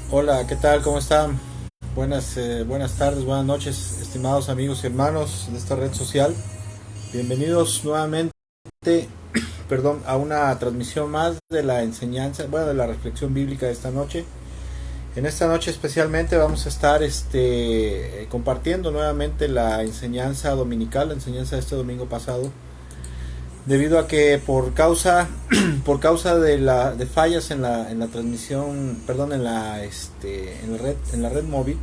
Hola, ¿qué tal? ¿Cómo están? Buenas tardes, buenas noches, estimados amigos y hermanos de esta red social. Bienvenidos nuevamente, a una transmisión más de la enseñanza, de la reflexión bíblica de esta noche. En esta noche especialmente vamos a estar compartiendo nuevamente la enseñanza dominical, la enseñanza de este domingo pasado, debido a que por causa de fallas en la transmisión, perdón, en la red móvil,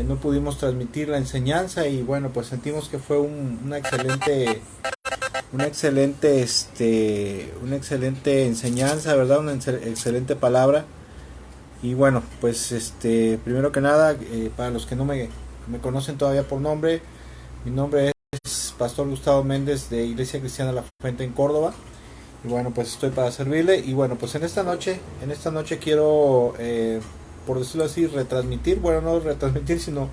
no pudimos transmitir la enseñanza y bueno, pues sentimos que fue una excelente enseñanza, ¿verdad? Una excelente palabra. Y bueno, pues primero que nada, para los que no me conocen todavía por nombre, mi nombre es Pastor Gustavo Méndez, de Iglesia Cristiana La Fuente en Córdoba. Y bueno, pues estoy para servirle. Y bueno, pues en esta noche quiero, por decirlo así, retransmitir, bueno, no retransmitir, sino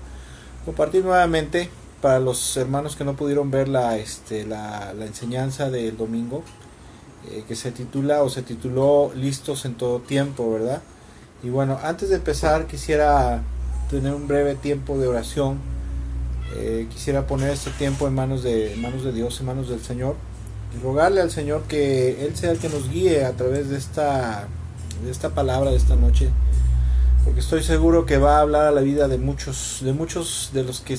compartir nuevamente para los hermanos que no pudieron ver la enseñanza del domingo, que se titula o se tituló Listos en todo tiempo, ¿verdad? Y bueno, antes de empezar quisiera tener un breve tiempo de oración. Quisiera poner este tiempo en manos de Dios, en manos del Señor, y rogarle al Señor que Él sea el que nos guíe a través de esta palabra de esta noche, porque estoy seguro que va a hablar a la vida de muchos de los que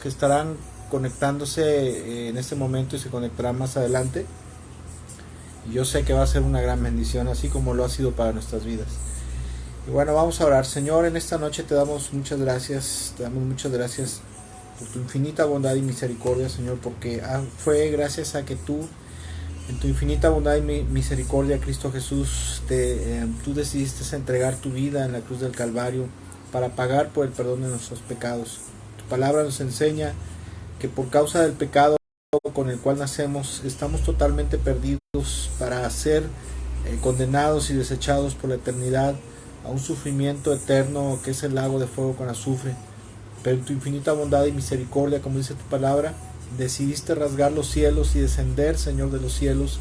estarán conectándose en este momento y se conectarán más adelante. Y yo sé que va a ser una gran bendición, así como lo ha sido para nuestras vidas. Y bueno, vamos a orar. Señor, en esta noche te damos muchas gracias, por tu infinita bondad y misericordia, Señor, porque fue gracias a que tú, en tu infinita bondad y misericordia, Cristo Jesús, tú decidiste entregar tu vida en la cruz del Calvario para pagar por el perdón de nuestros pecados. Tu palabra nos enseña que por causa del pecado con el cual nacemos, estamos totalmente perdidos para ser condenados y desechados por la eternidad a un sufrimiento eterno que es el lago de fuego con azufre. Pero en tu infinita bondad y misericordia, como dice tu palabra, decidiste rasgar los cielos y descender, Señor de los cielos,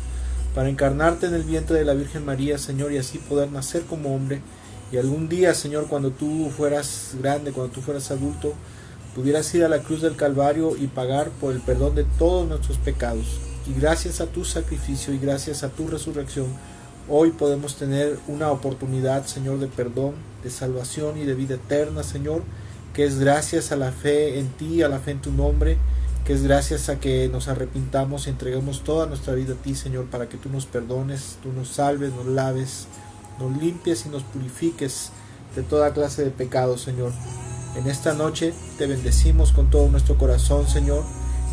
para encarnarte en el vientre de la Virgen María, Señor, y así poder nacer como hombre. Y algún día, Señor, cuando tú fueras grande, cuando tú fueras adulto, pudieras ir a la cruz del Calvario y pagar por el perdón de todos nuestros pecados. Y gracias a tu sacrificio y gracias a tu resurrección, hoy podemos tener una oportunidad, Señor, de perdón, de salvación y de vida eterna, Señor, que es gracias a la fe en ti, a la fe en tu nombre, que es gracias a que nos arrepintamos y entreguemos toda nuestra vida a ti, Señor, para que tú nos perdones, tú nos salves, nos laves, nos limpies y nos purifiques de toda clase de pecados, Señor. En esta noche te bendecimos con todo nuestro corazón, Señor.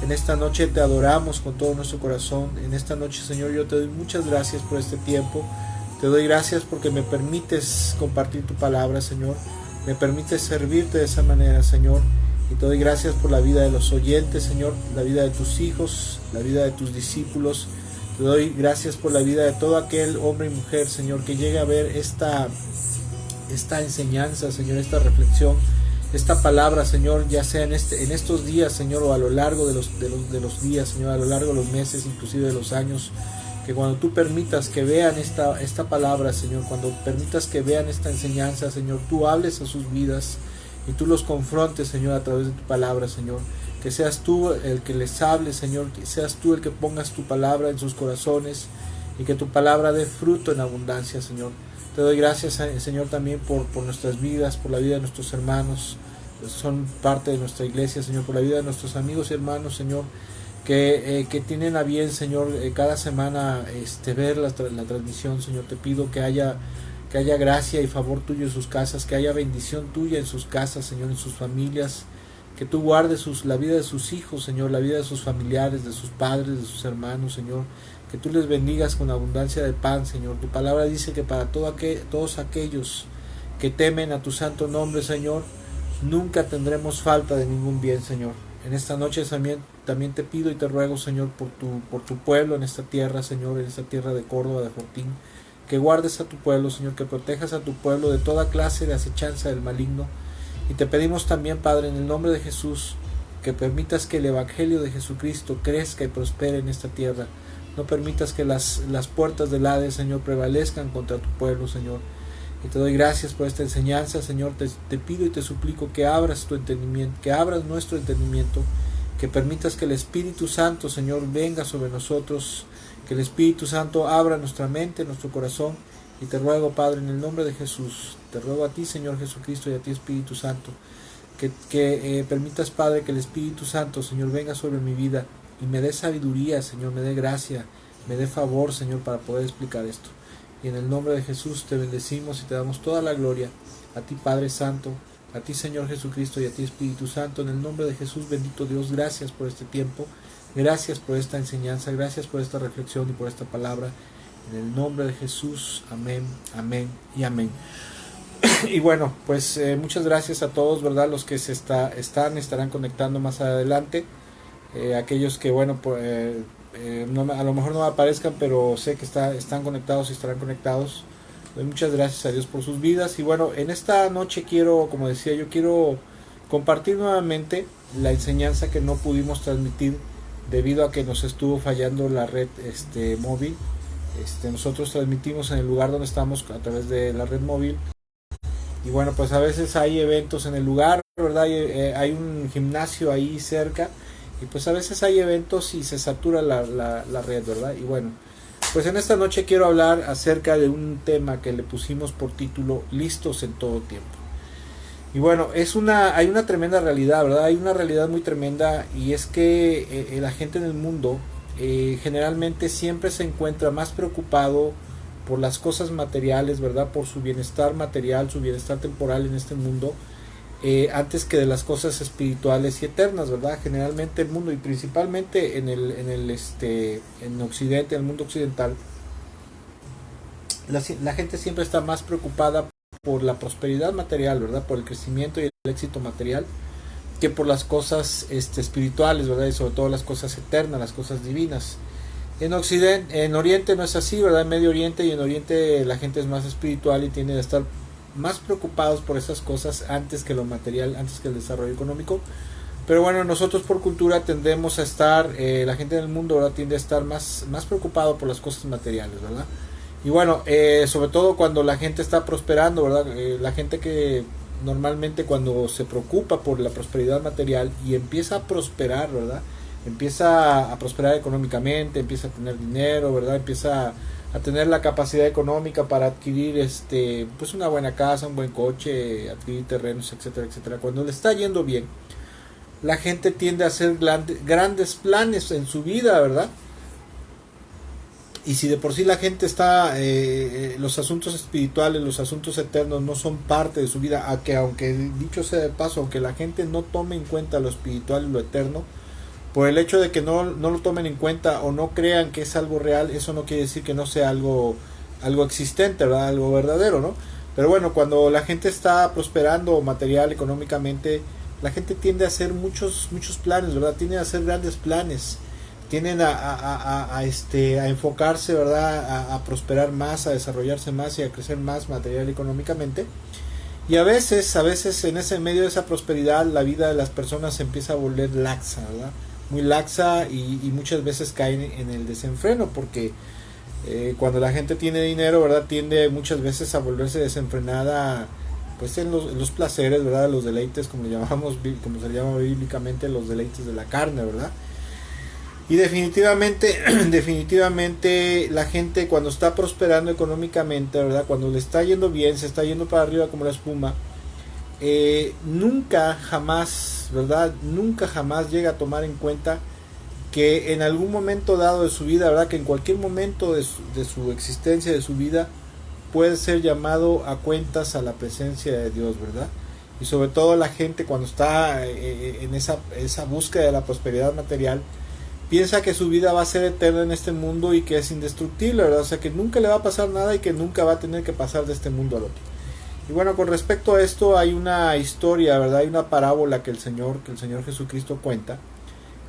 En esta noche te adoramos con todo nuestro corazón. En esta noche, Señor, yo te doy muchas gracias por este tiempo. Te doy gracias porque me permites compartir tu palabra, Señor. Me permites servirte de esa manera, Señor. Y te doy gracias por la vida de los oyentes, Señor, la vida de tus hijos, la vida de tus discípulos. Te doy gracias por la vida de todo aquel hombre y mujer, Señor, que llegue a ver esta enseñanza, Señor, esta reflexión, esta palabra, Señor, ya sea en estos días, Señor, o a lo largo de los días, Señor, a lo largo de los meses, inclusive de los años, que cuando tú permitas que vean esta palabra, Señor, cuando permitas que vean esta enseñanza, Señor, tú hables a sus vidas y tú los confrontes, Señor, a través de tu palabra, Señor. Que seas tú el que les hable, Señor, que seas tú el que pongas tu palabra en sus corazones y que tu palabra dé fruto en abundancia, Señor. Te doy gracias, Señor, también por nuestras vidas, por la vida de nuestros hermanos, son parte de nuestra iglesia, Señor, por la vida de nuestros amigos y hermanos, Señor, que tienen a bien, Señor, cada semana ver la transmisión, Señor. Te pido que haya gracia y favor tuyo en sus casas, que haya bendición tuya en sus casas, Señor, en sus familias, que tú guardes la vida de sus hijos, Señor, la vida de sus familiares, de sus padres, de sus hermanos, Señor, que tú les bendigas con abundancia de pan, Señor. Tu palabra dice que para todos aquellos que temen a tu santo nombre, Señor, nunca tendremos falta de ningún bien, Señor. En esta noche también te pido y te ruego, Señor, por tu pueblo en esta tierra, Señor, en esta tierra de Córdoba, de Fortín, que guardes a tu pueblo, Señor, que protejas a tu pueblo de toda clase de acechanza del maligno. Y te pedimos también, Padre, en el nombre de Jesús, que permitas que el Evangelio de Jesucristo crezca y prospere en esta tierra. No permitas que las puertas del Hades, Señor, prevalezcan contra tu pueblo, Señor. Y te doy gracias por esta enseñanza, Señor. Te pido y te suplico que abras tu entendimiento, que abras nuestro entendimiento, que permitas que el Espíritu Santo, Señor, venga sobre nosotros, que el Espíritu Santo abra nuestra mente, nuestro corazón. Y te ruego, Padre, en el nombre de Jesús, te ruego a ti, Señor Jesucristo, y a ti, Espíritu Santo, que permitas, Padre, que el Espíritu Santo, Señor, venga sobre mi vida y me dé sabiduría, Señor, me dé gracia, me dé favor, Señor, para poder explicar esto. Y en el nombre de Jesús te bendecimos y te damos toda la gloria, a ti, Padre Santo, a ti, Señor Jesucristo, y a ti, Espíritu Santo. En el nombre de Jesús, bendito Dios, gracias por este tiempo, gracias por esta enseñanza, gracias por esta reflexión y por esta palabra. En el nombre de Jesús, amén, amén y amén. Y bueno, pues muchas gracias a todos, ¿verdad? Los que estarán conectando más adelante. Aquellos que, bueno, a lo mejor no aparezcan, pero sé que están conectados y estarán conectados. Doy muchas gracias a Dios por sus vidas. Y bueno, en esta noche quiero compartir nuevamente la enseñanza que no pudimos transmitir debido a que nos estuvo fallando la red móvil. Nosotros transmitimos en el lugar donde estamos a través de la red móvil. Y bueno, pues a veces hay eventos en el lugar, ¿verdad? Hay un gimnasio ahí cerca. Y pues a veces hay eventos y se satura la red, ¿verdad? Y bueno, pues en esta noche quiero hablar acerca de un tema que le pusimos por título Listos en todo tiempo. Y bueno, hay una tremenda realidad, ¿verdad? Hay una realidad muy tremenda, y es que la gente en el mundo generalmente siempre se encuentra más preocupado por las cosas materiales, ¿verdad? Por su bienestar material, su bienestar temporal en este mundo, antes que de las cosas espirituales y eternas, ¿verdad? Generalmente el mundo, y principalmente en Occidente, en el mundo occidental, la gente siempre está más preocupada por la prosperidad material, ¿verdad? Por el crecimiento y el éxito material, que por las cosas espirituales, ¿verdad? Y sobre todo las cosas eternas, las cosas divinas. En Oriente no es así, ¿verdad? En Medio Oriente y en Oriente la gente es más espiritual y tiende a estar más preocupados por esas cosas antes que lo material, antes que el desarrollo económico. Pero bueno, nosotros por cultura tendemos a estar, la gente del mundo, ¿verdad? Tiende a estar más preocupado por las cosas materiales, ¿verdad? Y bueno, sobre todo cuando la gente está prosperando, ¿verdad? La gente que normalmente cuando se preocupa por la prosperidad material y empieza a prosperar, ¿verdad? Empieza a prosperar económicamente, empieza a tener dinero, ¿verdad? Empieza a tener la capacidad económica para adquirir pues una buena casa, un buen coche, adquirir terrenos, etcétera, etcétera. Cuando le está yendo bien, la gente tiende a hacer grandes planes en su vida, ¿verdad? Y si de por sí la gente está, los asuntos espirituales, los asuntos eternos no son parte de su vida, aunque dicho sea de paso, aunque la gente no tome en cuenta lo espiritual y lo eterno, por el hecho de que no lo tomen en cuenta o no crean que es algo real, eso no quiere decir que no sea algo existente, ¿verdad? Algo verdadero, ¿no? Pero bueno, cuando la gente está prosperando material, económicamente, la gente tiende a hacer muchos planes, ¿verdad? Tiende a hacer grandes planes, tienden a enfocarse, ¿verdad? A prosperar más, a desarrollarse más y a crecer más material y económicamente. Y a veces en ese medio de esa prosperidad, la vida de las personas se empieza a volver laxa, ¿verdad? Muy laxa, y muchas veces caen en el desenfreno, porque cuando la gente tiene dinero, ¿verdad? Tiende muchas veces a volverse desenfrenada, pues en los placeres, ¿verdad? Los deleites, como se llama bíblicamente, los deleites de la carne, ¿verdad? Y definitivamente la gente cuando está prosperando económicamente, ¿verdad? Cuando le está yendo bien, se está yendo para arriba como la espuma, nunca jamás, ¿verdad? Nunca jamás llega a tomar en cuenta que en algún momento dado de su vida, ¿verdad? Que en cualquier momento de su existencia, de su vida, puede ser llamado a cuentas a la presencia de Dios, ¿verdad? Y sobre todo la gente cuando está en esa búsqueda de la prosperidad material, piensa que su vida va a ser eterna en este mundo y que es indestructible, ¿verdad? O sea, que nunca le va a pasar nada y que nunca va a tener que pasar de este mundo al otro. Y bueno, con respecto a esto hay una historia, ¿verdad? Hay una parábola que el Señor Jesucristo cuenta,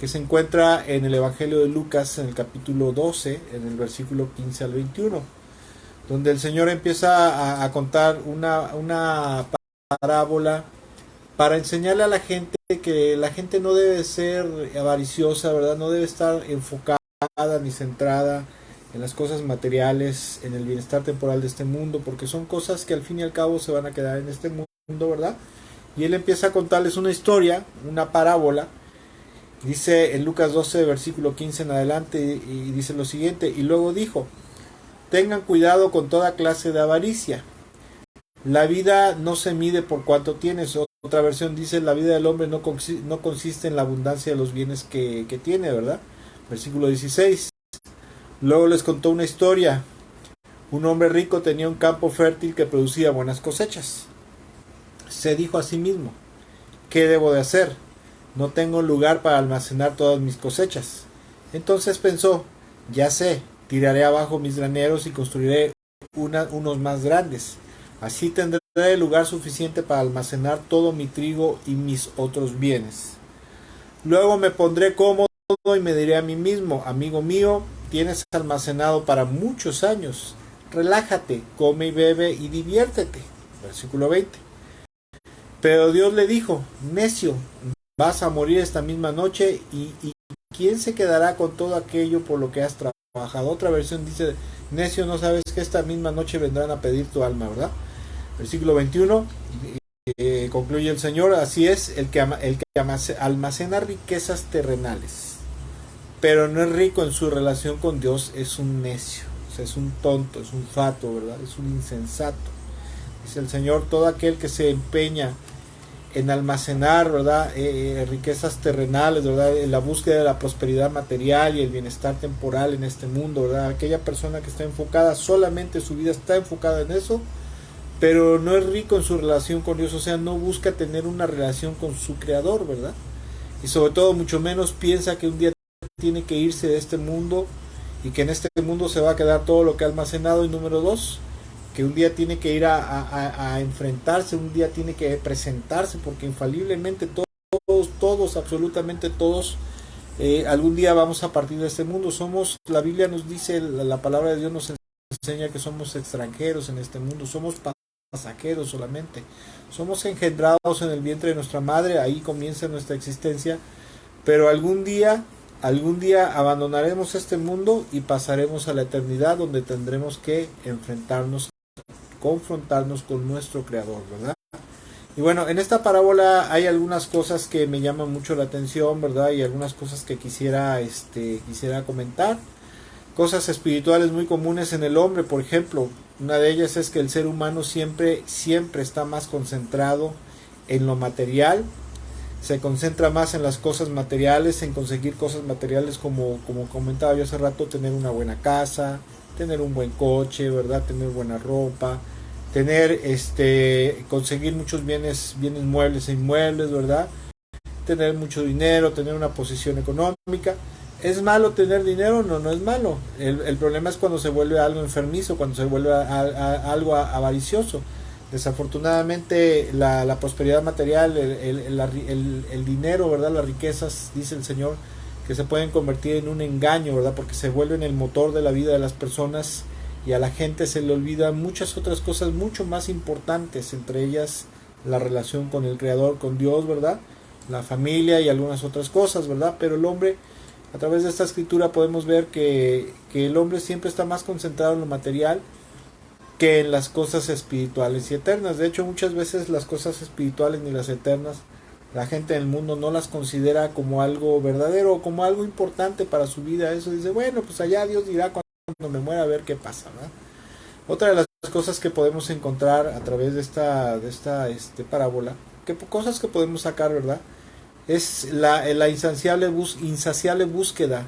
que se encuentra en el Evangelio de Lucas, en el capítulo 12, en el versículo 15 al 21, donde el Señor empieza a contar una parábola para enseñarle a la gente que la gente no debe ser avariciosa, ¿verdad? No debe estar enfocada ni centrada en las cosas materiales, en el bienestar temporal de este mundo, porque son cosas que al fin y al cabo se van a quedar en este mundo, ¿verdad? Y él empieza a contarles una historia, una parábola. Dice en Lucas 12, versículo 15 en adelante, y dice lo siguiente: y luego dijo, tengan cuidado con toda clase de avaricia. La vida no se mide por cuánto tienes. Otra versión dice, la vida del hombre no consiste en la abundancia de los bienes que tiene, ¿verdad? Versículo 16. Luego les contó una historia. Un hombre rico tenía un campo fértil que producía buenas cosechas. Se dijo a sí mismo, ¿qué debo de hacer? No tengo lugar para almacenar todas mis cosechas. Entonces pensó, ya sé, tiraré abajo mis graneros y construiré unos más grandes. Así tendré lugar suficiente para almacenar todo mi trigo y mis otros bienes. Luego me pondré cómodo y me diré a mí mismo, amigo mío, tienes almacenado para muchos años. Relájate, come y bebe y diviértete. Versículo 20. Pero Dios le dijo, necio, vas a morir esta misma noche y ¿quién se quedará con todo aquello por lo que has trabajado? Otra versión dice, necio, no sabes que esta misma noche vendrán a pedir tu alma, ¿verdad? Versículo 21, concluye el Señor, así es, el que almacena riquezas terrenales, pero no es rico en su relación con Dios, es un necio, o sea, es un tonto, es un fato, ¿verdad? Es un insensato. Dice el Señor, todo aquel que se empeña en almacenar, ¿verdad? Riquezas terrenales, ¿verdad? En la búsqueda de la prosperidad material y el bienestar temporal en este mundo, ¿verdad? Aquella persona que está enfocada, solamente su vida está enfocada en eso, pero no es rico en su relación con Dios, o sea, no busca tener una relación con su Creador, ¿verdad? Y sobre todo, mucho menos piensa que un día tiene que irse de este mundo y que en este mundo se va a quedar todo lo que ha almacenado. Y número 2, que un día tiene que ir a enfrentarse, un día tiene que presentarse, porque infaliblemente todos, absolutamente todos, algún día vamos a partir de este mundo. La Biblia nos dice, la palabra de Dios nos enseña que somos extranjeros en este mundo, somos pasajeros solamente, somos engendrados en el vientre de nuestra madre, ahí comienza nuestra existencia, pero algún día abandonaremos este mundo y pasaremos a la eternidad, donde tendremos que confrontarnos con nuestro Creador, ¿verdad? Y bueno, en esta parábola hay algunas cosas que me llaman mucho la atención, ¿verdad? Y algunas cosas que quisiera comentar. Cosas espirituales muy comunes en el hombre, por ejemplo, una de ellas es que el ser humano siempre está más concentrado en lo material, se concentra más en las cosas materiales, en conseguir cosas materiales como comentaba yo hace rato, tener una buena casa, tener un buen coche, ¿verdad? Tener buena ropa, conseguir muchos bienes muebles e inmuebles, ¿verdad? Tener mucho dinero, tener una posición económica. ¿Es malo tener dinero? No es malo. El problema es cuando se vuelve algo enfermizo, cuando se vuelve algo avaricioso. Desafortunadamente la prosperidad material, el dinero, ¿verdad? Las riquezas, dice el Señor, que se pueden convertir en un engaño, ¿verdad? Porque se vuelven el motor de la vida de las personas y a la gente se le olvidan muchas otras cosas mucho más importantes, entre ellas la relación con el Creador, con Dios, ¿verdad? La familia y algunas otras cosas, ¿verdad? Pero el hombre, a través de esta escritura podemos ver que el hombre siempre está más concentrado en lo material que en las cosas espirituales y eternas. De hecho, muchas veces las cosas espirituales ni las eternas, la gente del mundo no las considera como algo verdadero o como algo importante para su vida. Eso dice, bueno, pues allá Dios dirá cuando me muera a ver qué pasa, ¿verdad? Otra de las cosas que podemos encontrar a través de esta parábola, cosas que podemos sacar, ¿verdad? Es la insaciable búsqueda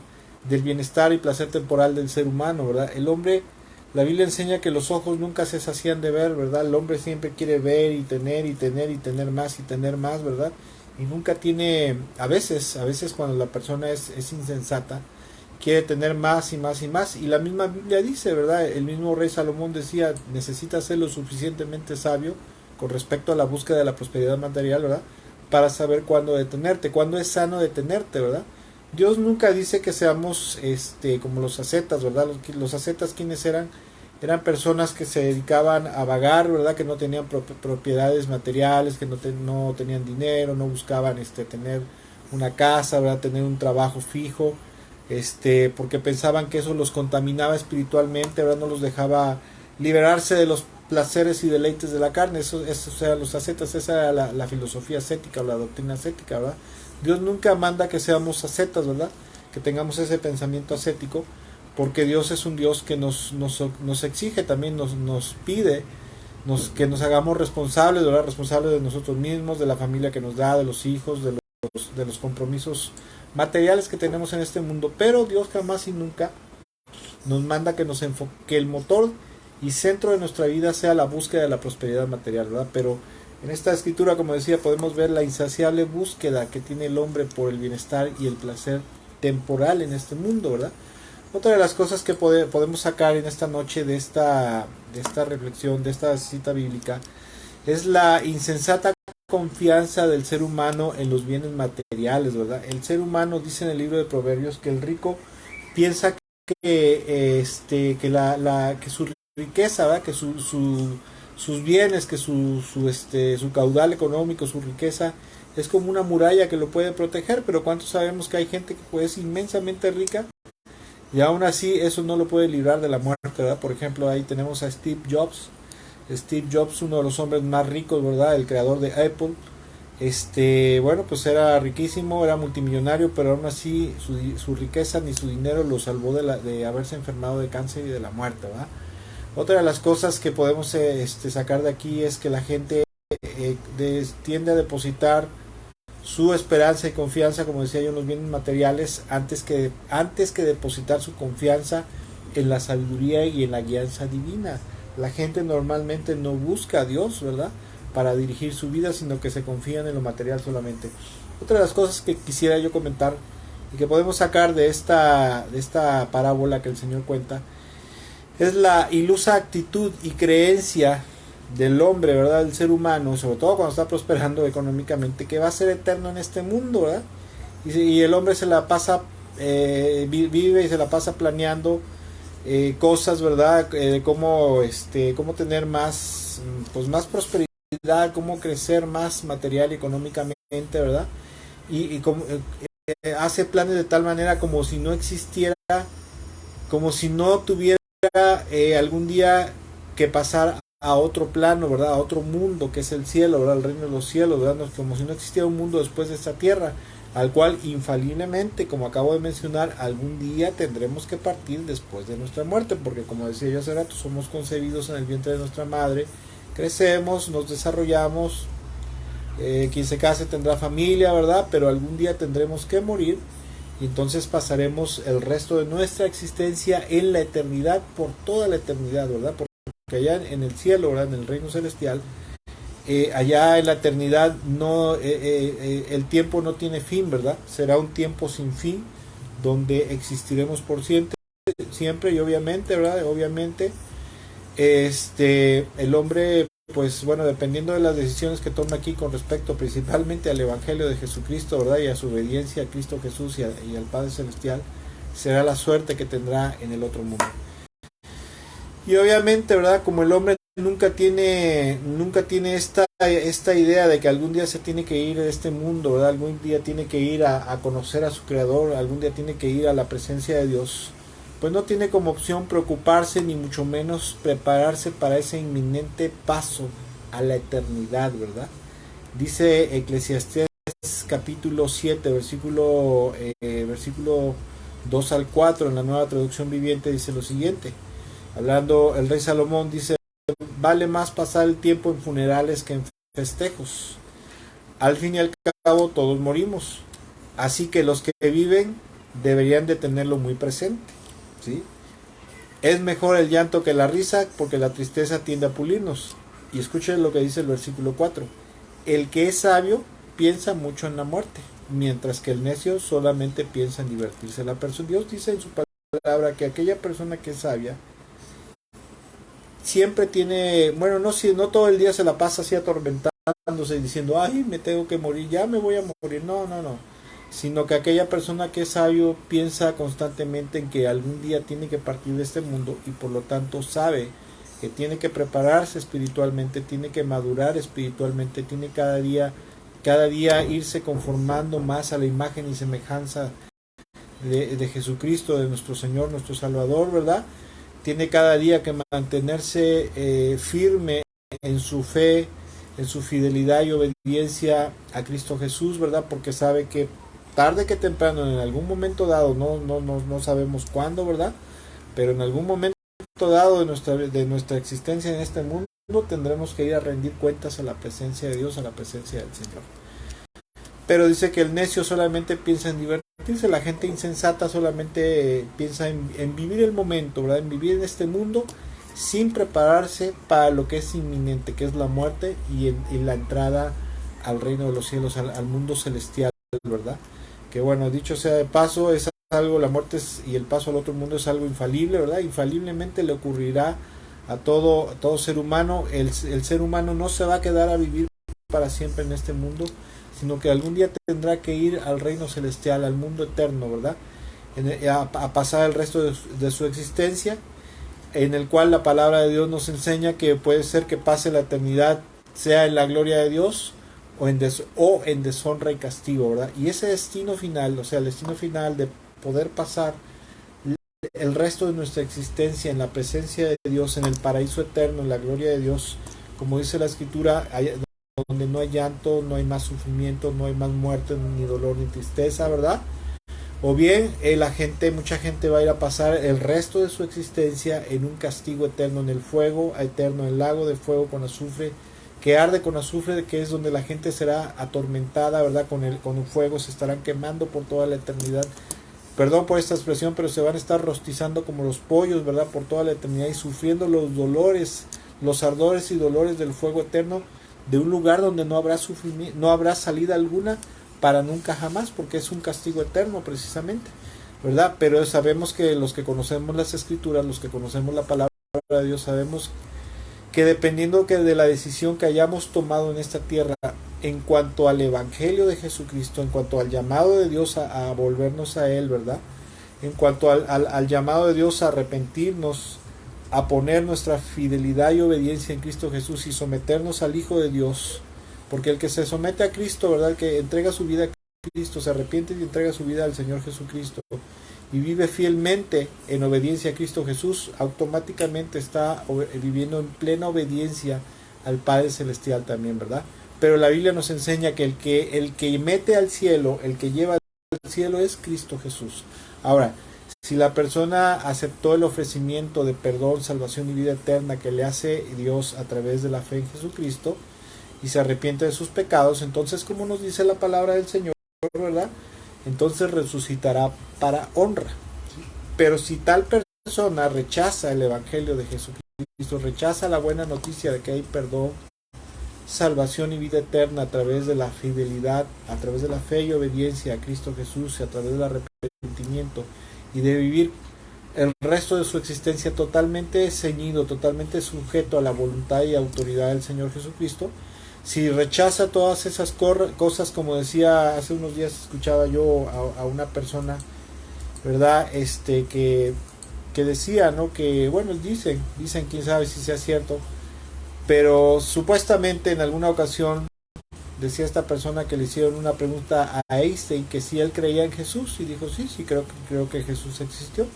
del bienestar y placer temporal del ser humano, ¿verdad? El hombre, la Biblia enseña que los ojos nunca se sacían de ver, ¿verdad? El hombre siempre quiere ver y tener y tener y tener más y tener más, ¿verdad? Y nunca tiene, a veces cuando la persona es insensata, quiere tener más y más y más. Y la misma Biblia dice, ¿verdad? El mismo rey Salomón decía, necesitas ser lo suficientemente sabio con respecto a la búsqueda de la prosperidad material, ¿verdad? Para saber cuándo detenerte, cuándo es sano detenerte, ¿verdad? Dios nunca dice que seamos como los ascetas, ¿verdad? Los ascetas, ¿quiénes eran? Eran personas que se dedicaban a vagar, ¿verdad? Que no tenían propiedades materiales, que no tenían dinero, no buscaban tener una casa, ¿verdad? Tener un trabajo fijo. porque pensaban que eso los contaminaba espiritualmente, ¿verdad? No los dejaba liberarse de los placeres y deleites de la carne. Eso eran los ascetas, esa era la filosofía ascética o la doctrina ascética, ¿verdad? Dios nunca manda que seamos ascetas, ¿verdad? Que tengamos ese pensamiento ascético, porque Dios es un Dios que nos exige, también nos pide que nos hagamos responsables, ¿verdad? Responsables de nosotros mismos, de la familia que nos da, de los hijos, de los compromisos materiales que tenemos en este mundo. Pero Dios jamás y nunca nos manda que que el motor y centro de nuestra vida sea la búsqueda de la prosperidad material, ¿verdad? Pero en esta escritura, como decía, podemos ver la insaciable búsqueda que tiene el hombre por el bienestar y el placer temporal en este mundo, ¿verdad? Otra de las cosas que podemos sacar en esta noche de esta reflexión, de esta cita bíblica, es la insensata confianza del ser humano en los bienes materiales, ¿verdad? El ser humano, dice en el libro de Proverbios, que el rico piensa que su riqueza, ¿verdad? Que sus bienes, que su caudal económico, su riqueza es como una muralla que lo puede proteger, pero ¿cuántos sabemos que hay gente que es inmensamente rica y aún así eso no lo puede librar de la muerte, ¿verdad? Por ejemplo, ahí tenemos a Steve Jobs. Steve Jobs, uno de los hombres más ricos, ¿verdad? El creador de Apple. Bueno, pues era riquísimo, era multimillonario, pero aún así su riqueza ni su dinero lo salvó de haberse enfermado de cáncer y de la muerte, ¿verdad? Otra de las cosas que podemos sacar de aquí es que la gente tiende a depositar su esperanza y confianza, como decía yo, en los bienes materiales antes que depositar su confianza en la sabiduría y en la guianza divina. La gente normalmente no busca a Dios, ¿verdad?, para dirigir su vida, sino que se confían en lo material solamente. Otra de las cosas que quisiera yo comentar y que podemos sacar de esta parábola que el Señor cuenta es la ilusa actitud y creencia del hombre, ¿verdad?, del ser humano, sobre todo cuando está prosperando económicamente, que va a ser eterno en este mundo, ¿verdad? Y el hombre se la pasa, vive y se la pasa planeando cosas, ¿verdad?, cómo tener más, pues más prosperidad, cómo crecer más material y económicamente, ¿verdad? Y como, hace planes de tal manera como si no existiera, como si no tuviera algún día que pasar a otro plano, ¿verdad?, a otro mundo que es el cielo, ¿verdad?, el reino de los cielos, ¿verdad?, como si no existiera un mundo después de esta tierra, al cual infaliblemente, como acabo de mencionar, algún día tendremos que partir después de nuestra muerte, porque como decía yo hace rato, somos concebidos en el vientre de nuestra madre, crecemos, nos desarrollamos, quien se case tendrá familia, ¿verdad?, pero algún día tendremos que morir y entonces pasaremos el resto de nuestra existencia en la eternidad, por toda la eternidad, ¿verdad?, porque allá en el cielo, ¿verdad?, en el reino celestial, allá en la eternidad no, el tiempo no tiene fin, ¿verdad? Será un tiempo sin fin donde existiremos por siempre y obviamente, ¿verdad? Obviamente el hombre, pues bueno, dependiendo de las decisiones que tome aquí con respecto principalmente al Evangelio de Jesucristo, ¿verdad?, y a su obediencia a Cristo Jesús y al Padre Celestial, será la suerte que tendrá en el otro mundo. Y obviamente, ¿verdad?, como el hombre nunca tiene esta idea de que algún día se tiene que ir de este mundo, ¿verdad?, algún día tiene que ir a conocer a su Creador, algún día tiene que ir a la presencia de Dios, pues no tiene como opción preocuparse ni mucho menos prepararse para ese inminente paso a la eternidad, ¿verdad? Dice Eclesiastés capítulo 7, versículo 2 al 4 en la Nueva Traducción Viviente, dice lo siguiente. Hablando el rey Salomón, dice: vale más pasar el tiempo en funerales que en festejos. Al fin y al cabo todos morimos, así que los que viven deberían de tenerlo muy presente, ¿sí? Es mejor el llanto que la risa, porque la tristeza tiende a pulirnos. Y escuchen lo que dice el versículo 4. El que es sabio piensa mucho en la muerte, mientras que el necio solamente piensa en divertirse. La persona, Dios dice en su palabra que aquella persona que es sabia siempre tiene, bueno, no todo el día se la pasa así atormentándose y diciendo, ay, me tengo que morir, ya me voy a morir. No, sino que aquella persona que es sabio piensa constantemente en que algún día tiene que partir de este mundo y por lo tanto sabe que tiene que prepararse espiritualmente, tiene que madurar espiritualmente, tiene cada día irse conformando más a la imagen y semejanza de Jesucristo, de nuestro Señor, nuestro Salvador, ¿verdad? Tiene cada día que mantenerse firme en su fe, en su fidelidad y obediencia a Cristo Jesús, ¿verdad? Porque sabe que tarde que temprano, en algún momento dado, no sabemos cuándo, ¿verdad? Pero en algún momento dado de nuestra existencia en este mundo, tendremos que ir a rendir cuentas a la presencia de Dios, a la presencia del Señor. Pero dice que el necio solamente piensa en divertirse, la gente insensata solamente piensa en vivir el momento, ¿verdad? En vivir en este mundo sin prepararse para lo que es inminente, que es la muerte y la entrada al reino de los cielos, al mundo celestial, ¿verdad? Que bueno, dicho sea de paso, es algo, la muerte y el paso al otro mundo es algo infalible, ¿verdad? Infaliblemente le ocurrirá a todo ser humano. El ser humano no se va a quedar a vivir para siempre en este mundo, sino que algún día tendrá que ir al reino celestial, al mundo eterno, ¿verdad? A pasar el resto de su existencia, en el cual la palabra de Dios nos enseña que puede ser que pase la eternidad, sea en la gloria de Dios o en deshonra y castigo, ¿verdad? Y ese destino final, o sea, el destino final de poder pasar el resto de nuestra existencia en la presencia de Dios, en el paraíso eterno, en la gloria de Dios, como dice la Escritura, donde no hay llanto, no hay más sufrimiento, no hay más muerte, ni dolor, ni tristeza, ¿verdad? O bien mucha gente va a ir a pasar el resto de su existencia en un castigo eterno, en el fuego eterno, en el lago de fuego con azufre, que arde con azufre, que es donde la gente será atormentada, ¿verdad? Con el fuego, se estarán quemando por toda la eternidad. Perdón por esta expresión, pero se van a estar rostizando como los pollos, ¿verdad? Por toda la eternidad y sufriendo los dolores, los ardores y dolores del fuego eterno, de un lugar donde no habrá sufrimiento, no habrá salida alguna para nunca jamás, porque es un castigo eterno precisamente, ¿verdad? Pero sabemos que los que conocemos las Escrituras, los que conocemos la palabra de Dios, sabemos que dependiendo de la decisión que hayamos tomado en esta tierra en cuanto al Evangelio de Jesucristo, en cuanto al llamado de Dios a volvernos a Él, ¿verdad? En cuanto al llamado de Dios a arrepentirnos, a poner nuestra fidelidad y obediencia en Cristo Jesús y someternos al Hijo de Dios, porque el que se somete a Cristo, ¿verdad? El que entrega su vida a Cristo, se arrepiente y entrega su vida al Señor Jesucristo y vive fielmente en obediencia a Cristo Jesús, automáticamente está viviendo en plena obediencia al Padre Celestial también, ¿verdad? Pero la Biblia nos enseña que el que mete al cielo, el que lleva al cielo es Cristo Jesús. Ahora, si la persona aceptó el ofrecimiento de perdón, salvación y vida eterna que le hace Dios a través de la fe en Jesucristo y se arrepiente de sus pecados, entonces, como nos dice la palabra del Señor, ¿verdad? Entonces resucitará para honra. Pero si tal persona rechaza el Evangelio de Jesucristo, rechaza la buena noticia de que hay perdón, salvación y vida eterna a través de la fidelidad, a través de la fe y obediencia a Cristo Jesús y a través del arrepentimiento y de vivir el resto de su existencia totalmente ceñido, totalmente sujeto a la voluntad y autoridad del Señor Jesucristo, si rechaza todas esas cosas, como decía hace unos días, escuchaba yo a una persona, ¿verdad? Que decía, ¿no? Que, bueno, dicen, quién sabe si sea cierto, pero supuestamente en alguna ocasión decía esta persona que le hicieron una pregunta a Einstein que si él creía en Jesús, y dijo, sí, creo que Jesús existió.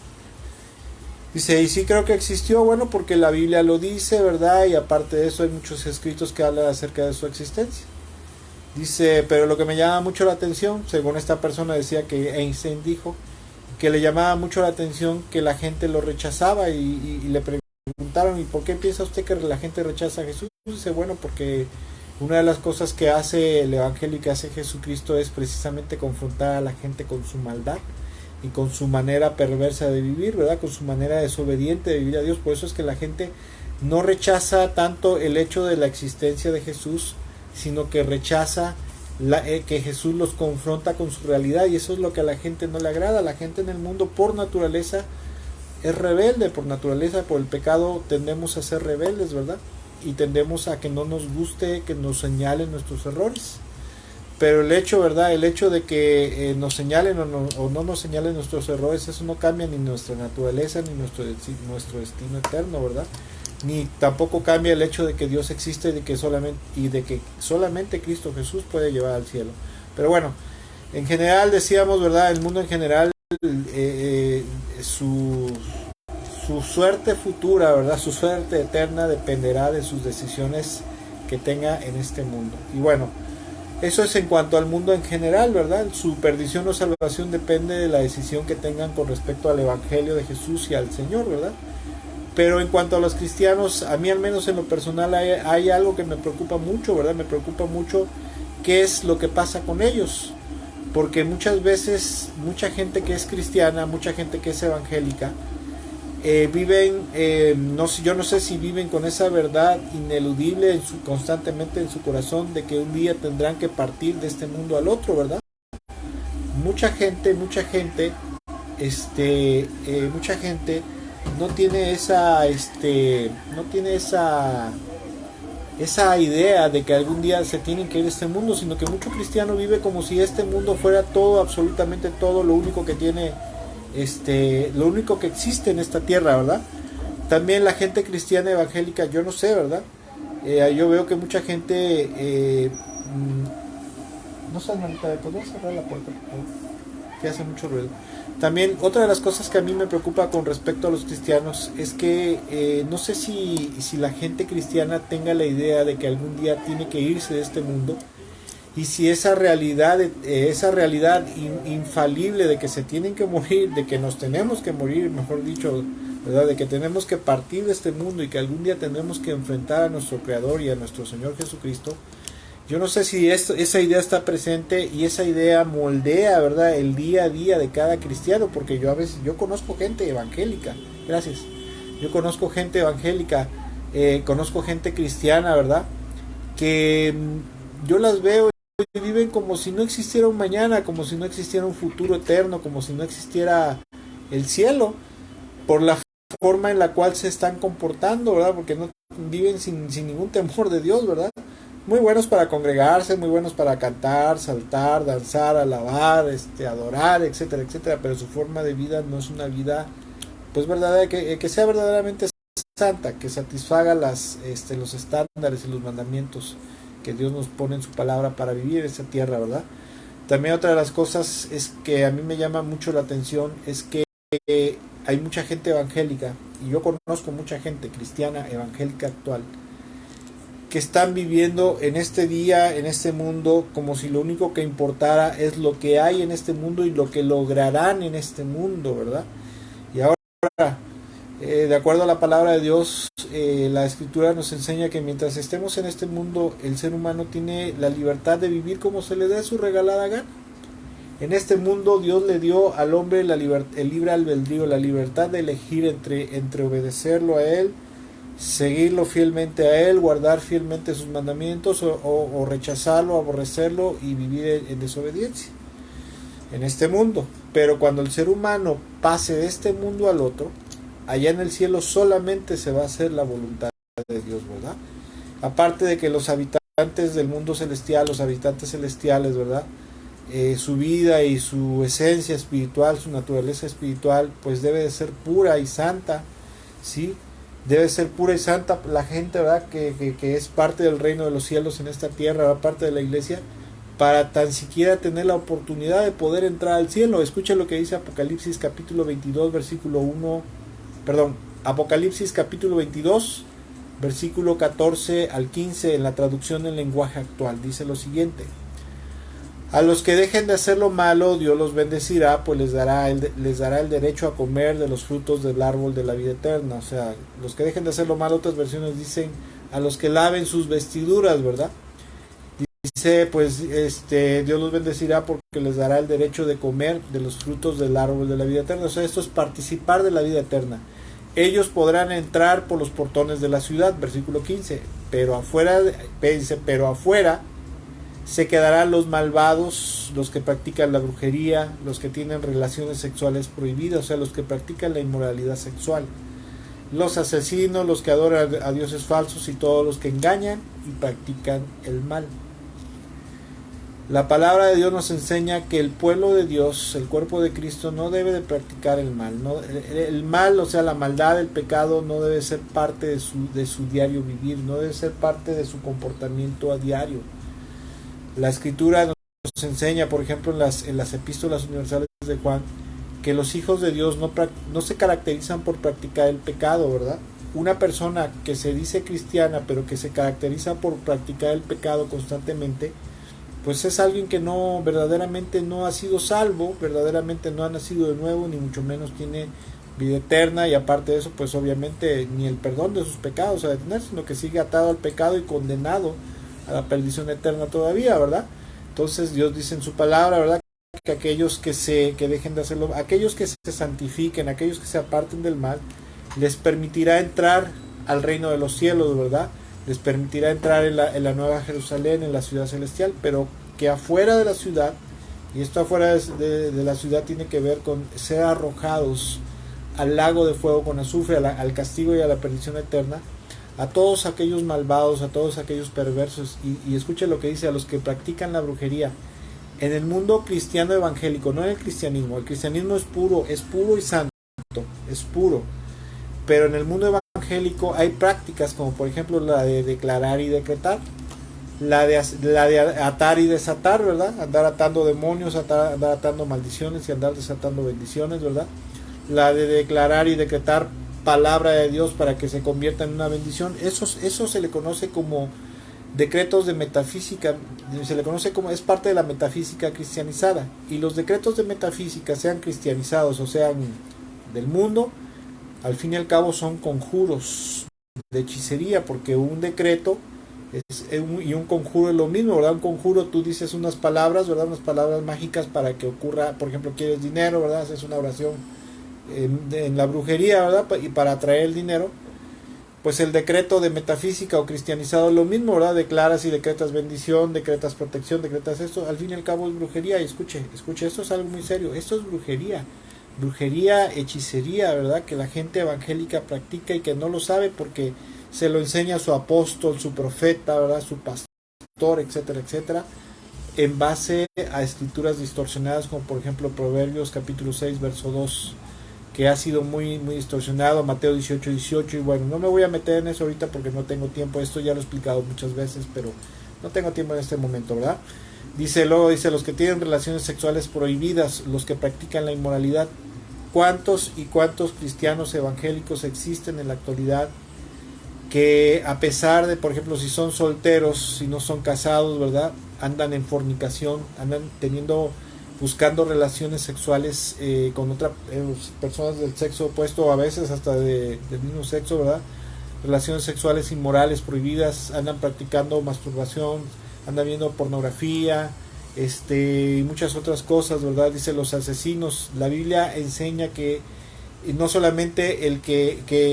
Dice, y sí creo que existió, bueno, porque la Biblia lo dice, ¿verdad? Y aparte de eso hay muchos escritos que hablan acerca de su existencia. Dice, pero lo que me llama mucho la atención, según esta persona decía que Einstein dijo, que le llamaba mucho la atención que la gente lo rechazaba y le preguntaron, ¿y por qué piensa usted que la gente rechaza a Jesús? Dice, bueno, porque una de las cosas que hace el Evangelio y que hace Jesucristo es precisamente confrontar a la gente con su maldad y con su manera perversa de vivir, ¿verdad? Con su manera desobediente de vivir a Dios. Por eso es que la gente no rechaza tanto el hecho de la existencia de Jesús, sino que rechaza que Jesús los confronta con su realidad, y eso es lo que a la gente no le agrada. La gente en el mundo por naturaleza es rebelde, por naturaleza, por el pecado tendemos a ser rebeldes, ¿verdad? Y tendemos a que no nos guste que nos señalen nuestros errores. Pero el hecho, ¿verdad? El hecho de que nos señalen o no nos señalen nuestros errores, eso no cambia ni nuestra naturaleza ni nuestro destino eterno, ¿verdad? Ni tampoco cambia el hecho de que Dios existe y de que solamente Cristo Jesús puede llevar al cielo. Pero bueno, en general decíamos, ¿verdad? El mundo en general su, su suerte futura, ¿verdad? Su suerte eterna dependerá de sus decisiones que tenga en este mundo. Y bueno, eso es en cuanto al mundo en general, ¿verdad? Su perdición o salvación depende de la decisión que tengan con respecto al Evangelio de Jesús y al Señor, ¿verdad? Pero en cuanto a los cristianos, a mí al menos en lo personal hay algo que me preocupa mucho, ¿verdad? Me preocupa mucho qué es lo que pasa con ellos. Porque muchas veces, mucha gente que es cristiana, mucha gente que es evangélica, viven, yo no sé si viven con esa verdad ineludible constantemente en su corazón de que un día tendrán que partir de este mundo al otro, ¿verdad? Mucha gente no tiene esa idea de que algún día se tienen que ir de este mundo, sino que mucho cristiano vive como si este mundo fuera todo, absolutamente todo, lo único que tiene, lo único que existe en esta tierra, ¿verdad? También la gente cristiana evangélica, yo no sé, ¿verdad? Yo veo que mucha gente, no sé, Marita, ¿podrías cerrar la puerta, por favor? Que hace mucho ruido. También otra de las cosas que a mí me preocupa con respecto a los cristianos es que no sé si la gente cristiana tenga la idea de que algún día tiene que irse de este mundo, y si esa realidad infalible de que se tienen que morir, de que nos tenemos que morir, mejor dicho, ¿verdad? De que tenemos que partir de este mundo y que algún día tendremos que enfrentar a nuestro Creador y a nuestro Señor Jesucristo. Yo no sé si esa idea está presente y esa idea moldea, ¿verdad?, el día a día de cada cristiano, porque yo conozco gente evangélica, gracias, yo conozco gente evangélica, conozco gente cristiana, ¿verdad?, que yo las veo y viven como si no existiera un mañana, como si no existiera un futuro eterno, como si no existiera el cielo, por la forma en la cual se están comportando, ¿verdad?, porque no viven sin ningún temor de Dios, ¿verdad? Muy buenos para congregarse, muy buenos para cantar, saltar, danzar, alabar, adorar, etcétera, etcétera, pero su forma de vida no es una vida, pues, verdadera, que sea verdaderamente santa, que satisfaga los estándares y los mandamientos que Dios nos pone en su palabra para vivir en esta tierra, ¿verdad? También otra de las cosas es que a mí me llama mucho la atención es que hay mucha gente evangélica, y yo conozco mucha gente cristiana evangélica actual, que están viviendo en este día, en este mundo, como si lo único que importara es lo que hay en este mundo y lo que lograrán en este mundo, ¿verdad? Y ahora, de acuerdo a la palabra de Dios, la Escritura nos enseña que mientras estemos en este mundo, el ser humano tiene la libertad de vivir como se le dé su regalada gana. En este mundo Dios le dio al hombre el libre albedrío, la libertad de elegir entre obedecerlo a Él, seguirlo fielmente a Él, guardar fielmente sus mandamientos, o rechazarlo, aborrecerlo y vivir en desobediencia en este mundo. Pero cuando el ser humano pase de este mundo al otro, allá en el cielo solamente se va a hacer la voluntad de Dios, ¿verdad? Aparte de que los habitantes del mundo celestial, los habitantes celestiales, ¿verdad?, su vida y su esencia espiritual, su naturaleza espiritual, pues debe de ser pura y santa, ¿sí? Debe ser pura y santa la gente, ¿verdad?, que es parte del reino de los cielos en esta tierra, ¿verdad?, parte de la iglesia, para tan siquiera tener la oportunidad de poder entrar al cielo. Escucha lo que dice Apocalipsis capítulo 22, versículo 1, perdón, Apocalipsis capítulo 22, versículo 14 al 15, en la traducción en lenguaje actual, dice lo siguiente: a los que dejen de hacer lo malo, Dios los bendecirá, pues les dará el derecho a comer de los frutos del árbol de la vida eterna. O sea, los que dejen de hacer lo malo, otras versiones dicen a los que laven sus vestiduras, ¿verdad? Dice, pues, Dios los bendecirá porque les dará el derecho de comer de los frutos del árbol de la vida eterna. O sea, esto es participar de la vida eterna. Ellos podrán entrar por los portones de la ciudad, versículo 15, pero afuera se quedarán los malvados, los que practican la brujería, los que tienen relaciones sexuales prohibidas, o sea, los que practican la inmoralidad sexual, los asesinos, los que adoran a dioses falsos y todos los que engañan y practican el mal. La palabra de Dios nos enseña que el pueblo de Dios, el cuerpo de Cristo, no debe de practicar el mal. No, el mal, o sea, la maldad, el pecado, no debe ser parte de su diario vivir, no debe ser parte de su comportamiento a diario. La Escritura nos enseña, por ejemplo, en las epístolas universales de Juan, que los hijos de Dios no se caracterizan por practicar el pecado, ¿verdad? Una persona que se dice cristiana pero que se caracteriza por practicar el pecado constantemente, pues es alguien que no verdaderamente no ha sido salvo, verdaderamente no ha nacido de nuevo, ni mucho menos tiene vida eterna, y aparte de eso, pues obviamente ni el perdón de sus pecados a detener, sino que sigue atado al pecado y condenado a la perdición eterna todavía, ¿verdad? Entonces Dios dice en su palabra, ¿verdad?, que aquellos que dejen de hacerlo, aquellos que se santifiquen, aquellos que se aparten del mal, les permitirá entrar al reino de los cielos, ¿verdad? Les permitirá entrar en la nueva Jerusalén, en la ciudad celestial, pero que afuera de la ciudad, y esto afuera de la ciudad tiene que ver con ser arrojados al lago de fuego con azufre, al castigo y a la perdición eterna, a todos aquellos malvados, a todos aquellos perversos, y escuche lo que dice, a los que practican la brujería. En el mundo cristiano evangélico, no en el cristianismo es puro y santo, es puro, pero en el mundo evangélico hay prácticas como por ejemplo la de declarar y decretar, la de atar y desatar, ¿verdad? Andar atando demonios, andar atando maldiciones y andar desatando bendiciones, ¿verdad? La de declarar y decretar palabra de Dios para que se convierta en una bendición, eso se le conoce como decretos de metafísica, se le conoce como, es parte de la metafísica cristianizada, y los decretos de metafísica, sean cristianizados o sean del mundo, al fin y al cabo son conjuros de hechicería, porque un decreto y un conjuro es lo mismo, ¿verdad? Un conjuro, tú dices unas palabras, ¿verdad? Unas palabras mágicas para que ocurra, por ejemplo, quieres dinero, ¿verdad? Haces una oración en la brujería, ¿verdad? Y para atraer el dinero. Pues el decreto de metafísica o cristianizado es lo mismo, ¿verdad? Declaras y decretas bendición, decretas protección, decretas esto, al fin y al cabo es brujería. Y escuche, esto es algo muy serio, esto es brujería, hechicería, ¿verdad? Que la gente evangélica practica y que no lo sabe porque se lo enseña su apóstol, su profeta, ¿verdad? Su pastor, etcétera, etcétera, en base a escrituras distorsionadas como por ejemplo Proverbios capítulo 6, verso 2, que ha sido muy distorsionado, Mateo 18, y bueno, no me voy a meter en eso ahorita porque no tengo tiempo, esto ya lo he explicado muchas veces, pero no tengo tiempo en este momento, ¿verdad? Luego dice, los que tienen relaciones sexuales prohibidas, los que practican la inmoralidad. ¿Cuántos y cuántos cristianos evangélicos existen en la actualidad que a pesar de, por ejemplo, si son solteros, si no son casados, ¿verdad?, andan en fornicación, andan buscando relaciones sexuales con otras personas del sexo opuesto, a veces hasta del mismo sexo, ¿verdad? Relaciones sexuales inmorales, prohibidas, andan practicando masturbación, andan viendo pornografía, y muchas otras cosas, ¿verdad? Dice los asesinos. La Biblia enseña que no solamente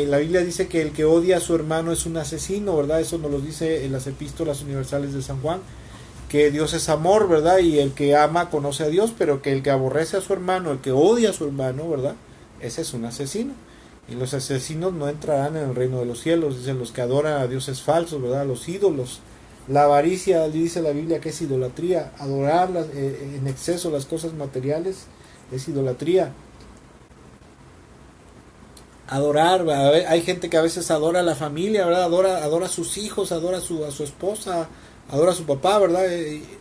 la Biblia dice que el que odia a su hermano es un asesino, ¿verdad? Eso nos lo dice en las epístolas universales de San Juan, que Dios es amor, ¿verdad? Y el que ama conoce a Dios, pero que el que aborrece a su hermano, el que odia a su hermano, ¿verdad?, ese es un asesino. Y los asesinos no entrarán en el reino de los cielos. Dicen los que adoran a dioses falsos, ¿verdad?, los ídolos. La avaricia, dice la Biblia, que es idolatría. Adorar en exceso las cosas materiales es idolatría. Adorar, hay gente que a veces adora a la familia, ¿verdad? Adora a sus hijos, adora a su esposa, adora a su papá, ¿verdad?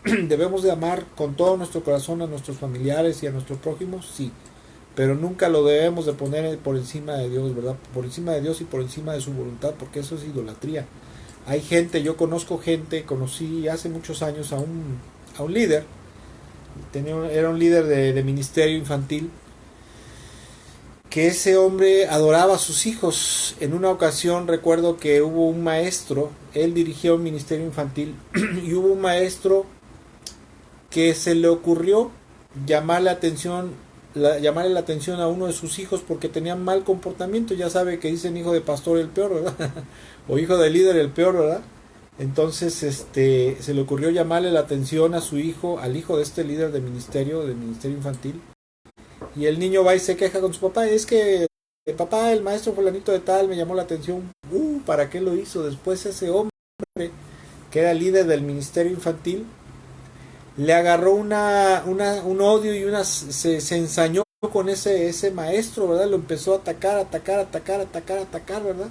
Debemos de amar con todo nuestro corazón a nuestros familiares y a nuestros prójimos, sí, pero nunca lo debemos de poner por encima de Dios, ¿verdad? Por encima de Dios y por encima de su voluntad, porque eso es idolatría. Hay gente, conocí hace muchos años a un líder, era un líder de ministerio infantil, que ese hombre adoraba a sus hijos. En una ocasión recuerdo que hubo un maestro, él dirigía un ministerio infantil, y hubo un maestro que se le ocurrió llamarle la atención a uno de sus hijos porque tenían mal comportamiento. Ya sabe que dicen hijo de pastor el peor, ¿verdad? O hijo de líder el peor, ¿verdad? Entonces se le ocurrió llamarle la atención a su hijo, al hijo de este líder de ministerio infantil. Y el niño va y se queja con su papá, es que papá, el maestro fulanito de tal me llamó la atención. ¿Para qué lo hizo? Después ese hombre, que era líder del ministerio infantil, le agarró un odio y se ensañó con ese maestro, ¿verdad? Lo empezó a atacar, ¿verdad?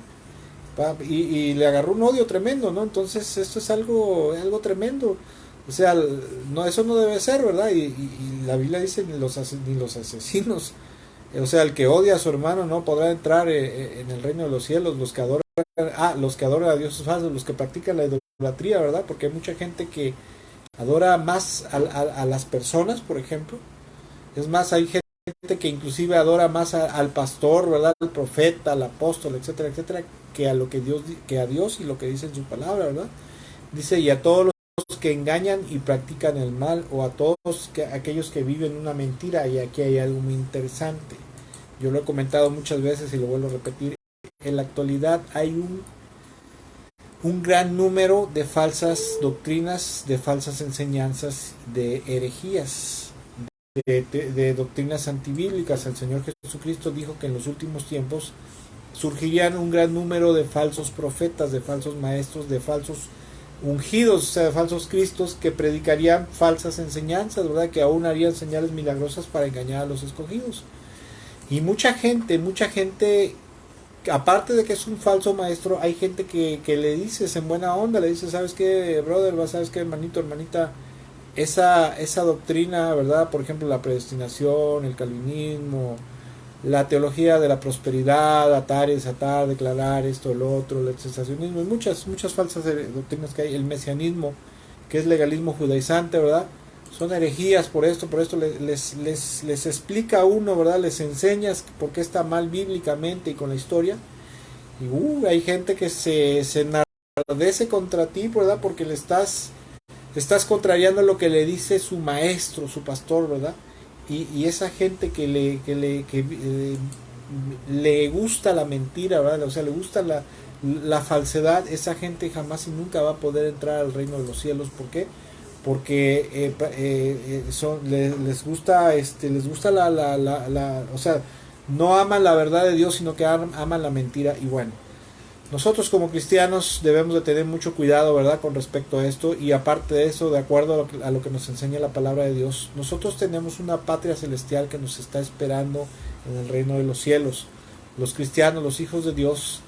Y le agarró un odio tremendo, ¿no? Entonces esto es algo tremendo. O sea, no, eso no debe ser, ¿verdad? Y la Biblia dice ni los asesinos O sea, el que odia a su hermano no podrá entrar en el reino de los cielos. Los que adoran a dioses falsos, los que practican la idolatría, ¿verdad? Porque hay mucha gente que adora más a las personas, por ejemplo. Es más, hay gente que inclusive adora más al pastor, ¿verdad? Al profeta, al apóstol, etcétera, etcétera, que a lo que que a Dios y lo que dice en su palabra, ¿verdad? Dice, y a todos los que engañan y practican el mal, o a todos aquellos que viven una mentira. Y aquí hay algo muy interesante. Yo lo he comentado muchas veces y lo vuelvo a repetir. En la actualidad hay un gran número de falsas doctrinas, de falsas enseñanzas, de herejías, de doctrinas antibíblicas. El Señor Jesucristo dijo que en los últimos tiempos surgirían un gran número de falsos profetas, de falsos maestros, de falsos ungidos, o sea, de falsos cristos, que predicarían falsas enseñanzas, ¿verdad? Que aún harían señales milagrosas para engañar a los escogidos. Y mucha gente, aparte de que es un falso maestro, hay gente que le dices en buena onda, le dices, ¿sabes qué, brother? ¿Sabes qué, hermanito, hermanita? Esa doctrina, ¿verdad? Por ejemplo, la predestinación, el calvinismo, la teología de la prosperidad, atar y desatar, declarar esto, el otro, el sensacionismo, y muchas falsas doctrinas que hay, el mesianismo, que es legalismo judaizante, ¿verdad? Son herejías por esto les explica a uno, ¿verdad? Les enseñas por qué está mal bíblicamente y con la historia, y hay gente que se enardece contra ti, ¿verdad? Porque estás contrariando lo que le dice su maestro, su pastor, ¿verdad? Y esa gente que le gusta la mentira, ¿verdad? O sea, le gusta la falsedad, esa gente jamás y nunca va a poder entrar al reino de los cielos. ¿Por qué? Porque les gusta o sea, no aman la verdad de Dios, sino que aman la mentira. Y bueno, nosotros como cristianos debemos de tener mucho cuidado, ¿verdad?, con respecto a esto. Y aparte de eso, de acuerdo a lo que nos enseña la palabra de Dios, nosotros tenemos una patria celestial que nos está esperando en el reino de los cielos. Los cristianos, los hijos de Dios,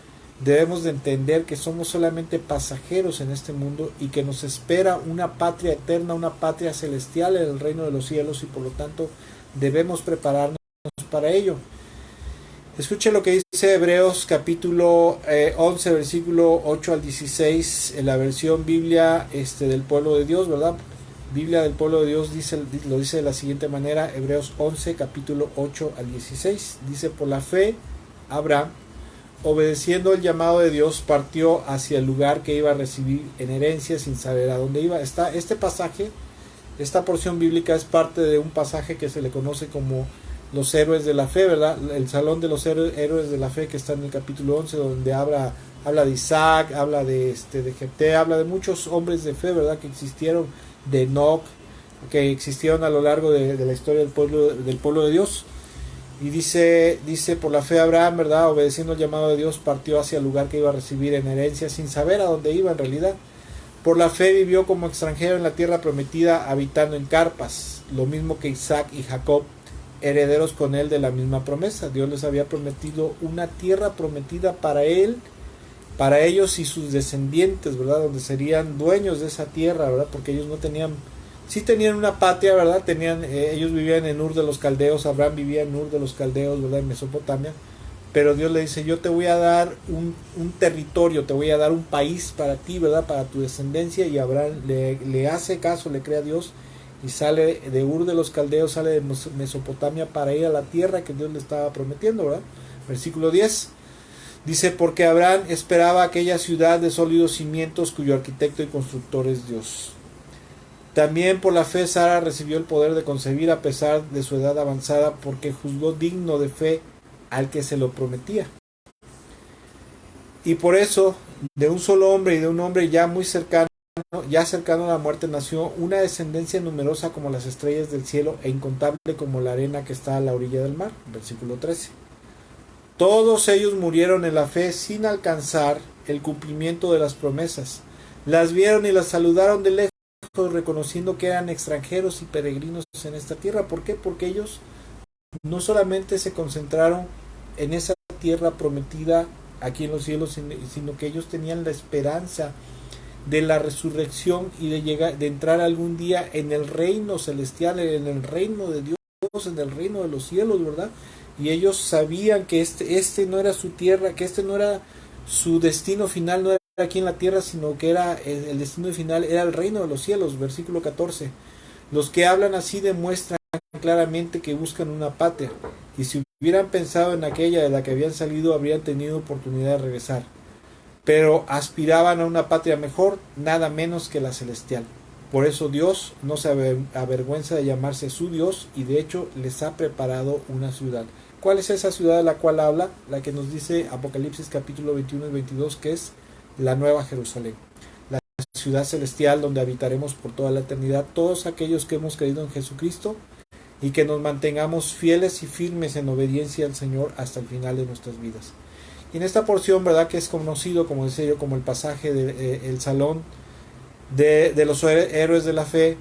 debemos de entender que somos solamente pasajeros en este mundo y que nos espera una patria eterna, una patria celestial en el reino de los cielos, y por lo tanto debemos prepararnos para ello. Escuche lo que dice Hebreos capítulo 11, versículo 8 al 16, en la versión Biblia del pueblo de Dios, ¿verdad? Biblia del pueblo de Dios lo dice de la siguiente manera, Hebreos 11, capítulo 8 al 16. Dice, por la fe, Abraham, obedeciendo el llamado de Dios, partió hacia el lugar que iba a recibir en herencia sin saber a dónde iba. Este pasaje, esta porción bíblica es parte de un pasaje que se le conoce como los héroes de la fe, ¿verdad? El salón de los héroes de la fe, que está en el capítulo 11, donde habla de Isaac, habla de Jefté, habla de muchos hombres de fe, ¿verdad?, que existieron, de Enoc, que existieron a lo largo de la historia del pueblo de Dios. Y dice, por la fe Abraham, ¿verdad?, obedeciendo el llamado de Dios, partió hacia el lugar que iba a recibir en herencia, sin saber a dónde iba en realidad. Por la fe vivió como extranjero en la tierra prometida, habitando en carpas, lo mismo que Isaac y Jacob, herederos con él de la misma promesa. Dios les había prometido una tierra prometida para ellos y sus descendientes, ¿verdad?, donde serían dueños de esa tierra, ¿verdad?, porque ellos no tenían, sí tenían una patria, ¿verdad?, ellos vivían en Ur de los Caldeos, Abraham vivía en Ur de los Caldeos, ¿verdad?, en Mesopotamia, pero Dios le dice, yo te voy a dar un territorio, te voy a dar un país para ti, ¿verdad?, para tu descendencia. Y Abraham le hace caso, le cree a Dios, y sale de Ur de los Caldeos, sale de Mesopotamia para ir a la tierra que Dios le estaba prometiendo, ¿verdad? Versículo 10 dice, porque Abraham esperaba aquella ciudad de sólidos cimientos, cuyo arquitecto y constructor es Dios. También por la fe Sara recibió el poder de concebir a pesar de su edad avanzada, porque juzgó digno de fe al que se lo prometía. Y por eso, de un solo hombre y de un hombre ya cercano a la muerte, nació una descendencia numerosa como las estrellas del cielo e incontable como la arena que está a la orilla del mar. Versículo 13. Todos ellos murieron en la fe sin alcanzar el cumplimiento de las promesas. Las vieron y las saludaron de lejos, reconociendo que eran extranjeros y peregrinos en esta tierra. ¿Por qué? Porque ellos no solamente se concentraron en esa tierra prometida aquí en los cielos, sino que ellos tenían la esperanza de la resurrección y de entrar algún día en el reino celestial, en el reino de Dios, en el reino de los cielos, ¿verdad? y ellos sabían que este no era su tierra, que este no era su destino final, no era aquí en la tierra, sino que era el destino final era el reino de los cielos. Versículo 14. Los que hablan así demuestran claramente que buscan una patria, y si hubieran pensado en aquella de la que habían salido, habrían tenido oportunidad de regresar. Pero aspiraban a una patria mejor, nada menos que la celestial. Por eso Dios no se avergüenza de llamarse su Dios, y de hecho les ha preparado una ciudad. ¿Cuál es esa ciudad de la cual habla? La que nos dice Apocalipsis capítulo 21 y 22, que es la Nueva Jerusalén, la ciudad celestial donde habitaremos por toda la eternidad todos aquellos que hemos creído en Jesucristo, y que nos mantengamos fieles y firmes en obediencia al Señor hasta el final de nuestras vidas. Y en esta porción, ¿verdad?, que es conocido, como decía yo, como el pasaje del salón de los héroes de la fe,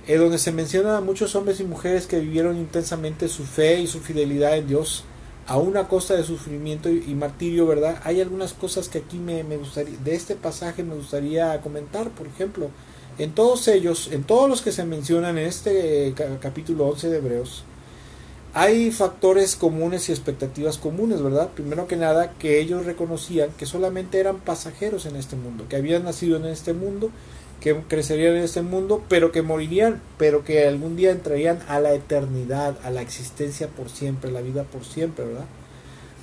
donde se mencionan a muchos hombres y mujeres que vivieron intensamente su fe y su fidelidad en Dios, a una costa de sufrimiento y martirio, ¿verdad? Hay algunas cosas que aquí me gustaría, de este pasaje me gustaría comentar. Por ejemplo, en todos ellos, en todos los que se mencionan en este capítulo 11 de Hebreos, hay factores comunes y expectativas comunes, ¿verdad? Primero que nada, que ellos reconocían que solamente eran pasajeros en este mundo, que habían nacido en este mundo, que crecerían en este mundo, pero que morirían, pero que algún día entrarían a la eternidad, a la existencia por siempre, la vida por siempre, ¿verdad?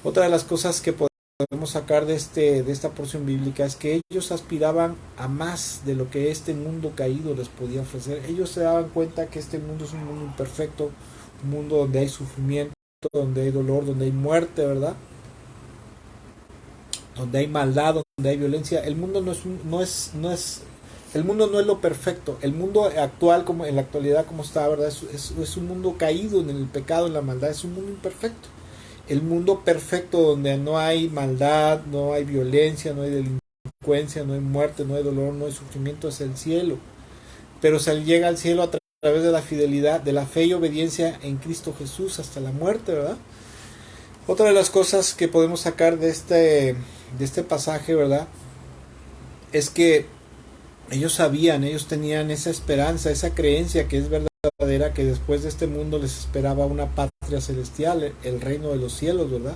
Otra de las cosas que podemos sacar de esta porción bíblica es que ellos aspiraban a más de lo que este mundo caído les podía ofrecer. Ellos se daban cuenta que este mundo es un mundo imperfecto, un mundo donde hay sufrimiento, donde hay dolor, donde hay muerte, ¿verdad? Donde hay maldad, donde hay violencia. El mundo el mundo no es lo perfecto. El mundo actual, como en la actualidad como está, ¿verdad? Es un mundo caído en el pecado, en la maldad. Es un mundo imperfecto. El mundo perfecto donde no hay maldad, no hay violencia, no hay delincuencia, no hay muerte, no hay dolor, no hay sufrimiento, es el cielo. Pero se llega al cielo a través de la fidelidad, de la fe y obediencia en Cristo Jesús hasta la muerte, ¿verdad? Otra de las cosas que podemos sacar de este pasaje, ¿verdad?, es que ellos sabían, ellos tenían esa esperanza, esa creencia que es verdadera, que después de este mundo les esperaba una patria celestial, el reino de los cielos, ¿verdad?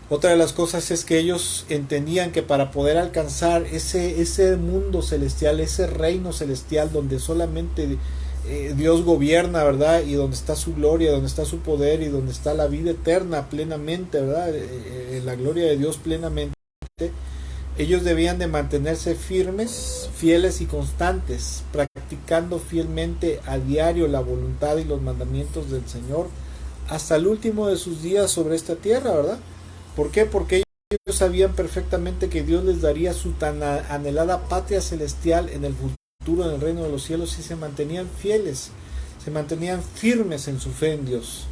Otra de las cosas es que ellos entendían que para poder alcanzar ese mundo celestial, ese reino celestial donde solamente Dios gobierna, ¿verdad?, y donde está su gloria, donde está su poder y donde está la vida eterna plenamente, ¿verdad?, la gloria de Dios plenamente, ellos debían de mantenerse firmes, fieles y constantes, practicando fielmente a diario la voluntad y los mandamientos del Señor hasta el último de sus días sobre esta tierra, ¿verdad? ¿Por qué? Porque ellos sabían perfectamente que Dios les daría su tan anhelada patria celestial en el futuro, en el reino de los cielos, si se mantenían fieles, se mantenían firmes en su fe en Dios.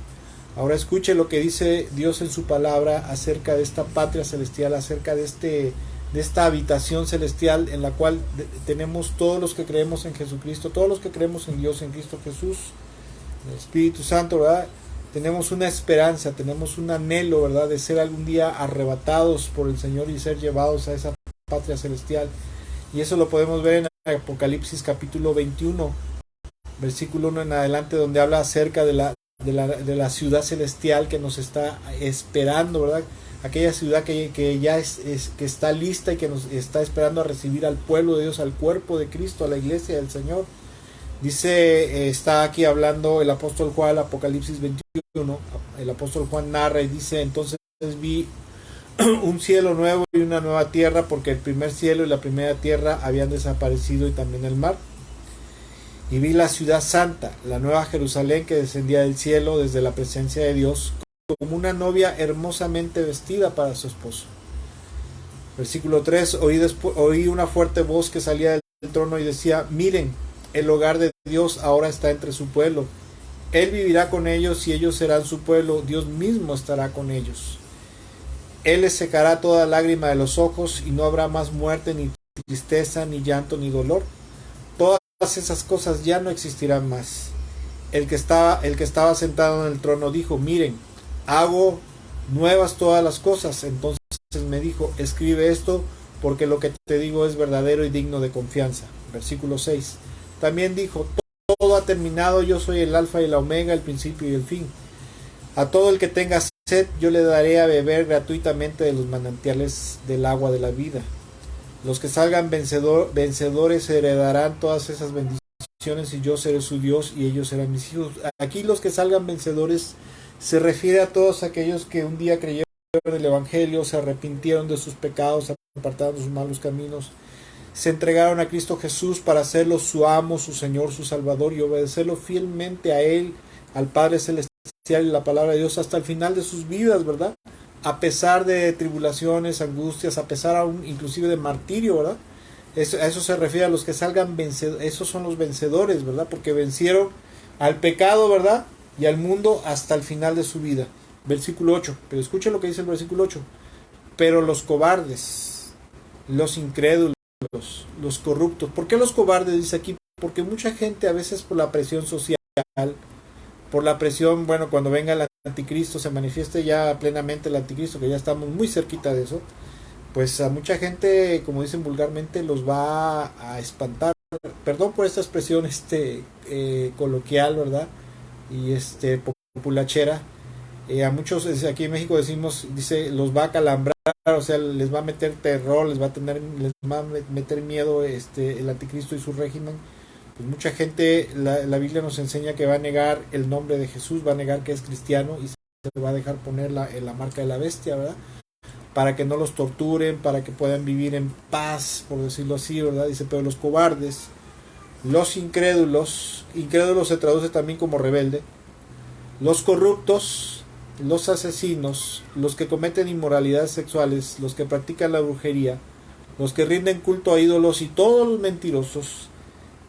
Ahora escuche lo que dice Dios en su palabra acerca de esta patria celestial, acerca de esta habitación celestial en la cual tenemos todos los que creemos en Jesucristo, todos los que creemos en Dios, en Cristo Jesús, en el Espíritu Santo, ¿verdad? Tenemos una esperanza, tenemos un anhelo, ¿verdad?, de ser algún día arrebatados por el Señor y ser llevados a esa patria celestial. Y eso lo podemos ver en Apocalipsis capítulo 21, versículo 1 en adelante, donde habla acerca de la ciudad celestial que nos está esperando, ¿verdad? Aquella ciudad que ya que está lista y que nos está esperando a recibir al pueblo de Dios, al cuerpo de Cristo, a la iglesia del Señor. Dice, está aquí hablando el apóstol Juan, Apocalipsis 21, el apóstol Juan narra y dice: entonces vi un cielo nuevo y una nueva tierra, porque el primer cielo y la primera tierra habían desaparecido, y también el mar. Y vi la ciudad santa, la nueva Jerusalén, que descendía del cielo desde la presencia de Dios, como una novia hermosamente vestida para su esposo. Versículo 3, oí una fuerte voz que salía del trono y decía: miren, el hogar de Dios ahora está entre su pueblo. Él vivirá con ellos y ellos serán su pueblo. Dios mismo estará con ellos. Él les secará toda lágrima de los ojos, y no habrá más muerte, ni tristeza, ni llanto, ni dolor. Todas esas cosas ya no existirán más. El que estaba sentado en el trono dijo: miren, hago nuevas todas las cosas. Entonces me dijo: escribe esto, porque lo que te digo es verdadero y digno de confianza. Versículo 6. También dijo: todo ha terminado, yo soy el alfa y la omega, el principio y el fin. A todo el que tenga sed, yo le daré a beber gratuitamente de los manantiales del agua de la vida. Los que salgan vencedores heredarán todas esas bendiciones y yo seré su Dios y ellos serán mis hijos. Aquí los que salgan vencedores se refiere a todos aquellos que un día creyeron en el Evangelio, se arrepintieron de sus pecados, se apartaron de sus malos caminos, se entregaron a Cristo Jesús para hacerlo su amo, su Señor, su Salvador y obedecerlo fielmente a Él, al Padre Celestial y la palabra de Dios hasta el final de sus vidas, ¿verdad? A pesar de tribulaciones, angustias, a pesar aún inclusive de martirio, ¿verdad? A eso se refiere a los que salgan vencedores, esos son los vencedores, ¿verdad? Porque vencieron al pecado, ¿verdad? Y al mundo hasta el final de su vida. Versículo 8, pero escuchen lo que dice el versículo 8. Pero los cobardes, los incrédulos, los corruptos. ¿Por qué los cobardes? Dice aquí, porque mucha gente a veces por la presión social, por la presión, bueno, cuando venga el anticristo, se manifieste ya plenamente el anticristo, que ya estamos muy cerquita de eso, pues a mucha gente, como dicen vulgarmente, los va a espantar. Perdón por esta expresión coloquial, ¿verdad? Y populachera. A muchos aquí en México decimos, dice, los va a calambrar, o sea, les va a meter terror, les va a meter miedo el anticristo y su régimen. Pues mucha gente, la Biblia nos enseña que va a negar el nombre de Jesús, va a negar que es cristiano y se va a dejar poner la marca de la bestia, ¿verdad? Para que no los torturen, para que puedan vivir en paz, por decirlo así, ¿verdad? Dice, pero los cobardes, los incrédulos se traduce también como rebelde, los corruptos, los asesinos, los que cometen inmoralidades sexuales, los que practican la brujería, los que rinden culto a ídolos y todos los mentirosos,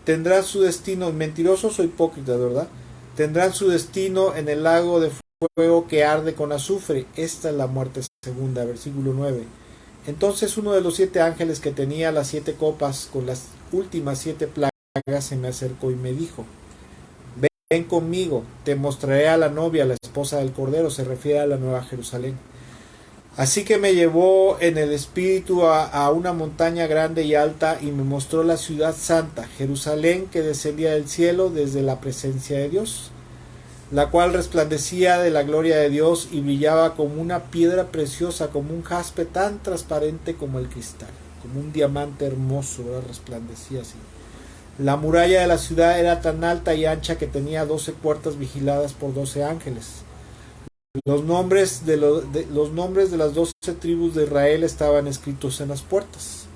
tendrán su destino, mentirosos o hipócritas, ¿verdad? Tendrán su destino en el lago de fuego que arde con azufre. Esta es la muerte segunda, versículo 9. Entonces uno de los 7 ángeles que tenía las 7 copas con las últimas 7 plagas se me acercó y me dijo, ven conmigo, te mostraré a la novia, la esposa del Cordero, se refiere a la Nueva Jerusalén. Así que me llevó en el espíritu a una montaña grande y alta y me mostró la ciudad santa, Jerusalén, que descendía del cielo desde la presencia de Dios, la cual resplandecía de la gloria de Dios y brillaba como una piedra preciosa, como un jaspe tan transparente como el cristal, como un diamante hermoso, ¿verdad? Resplandecía así. La muralla de la ciudad era tan alta y ancha que tenía 12 puertas vigiladas por 12 ángeles. Los nombres de las 12 tribus de Israel estaban escritos en las puertas.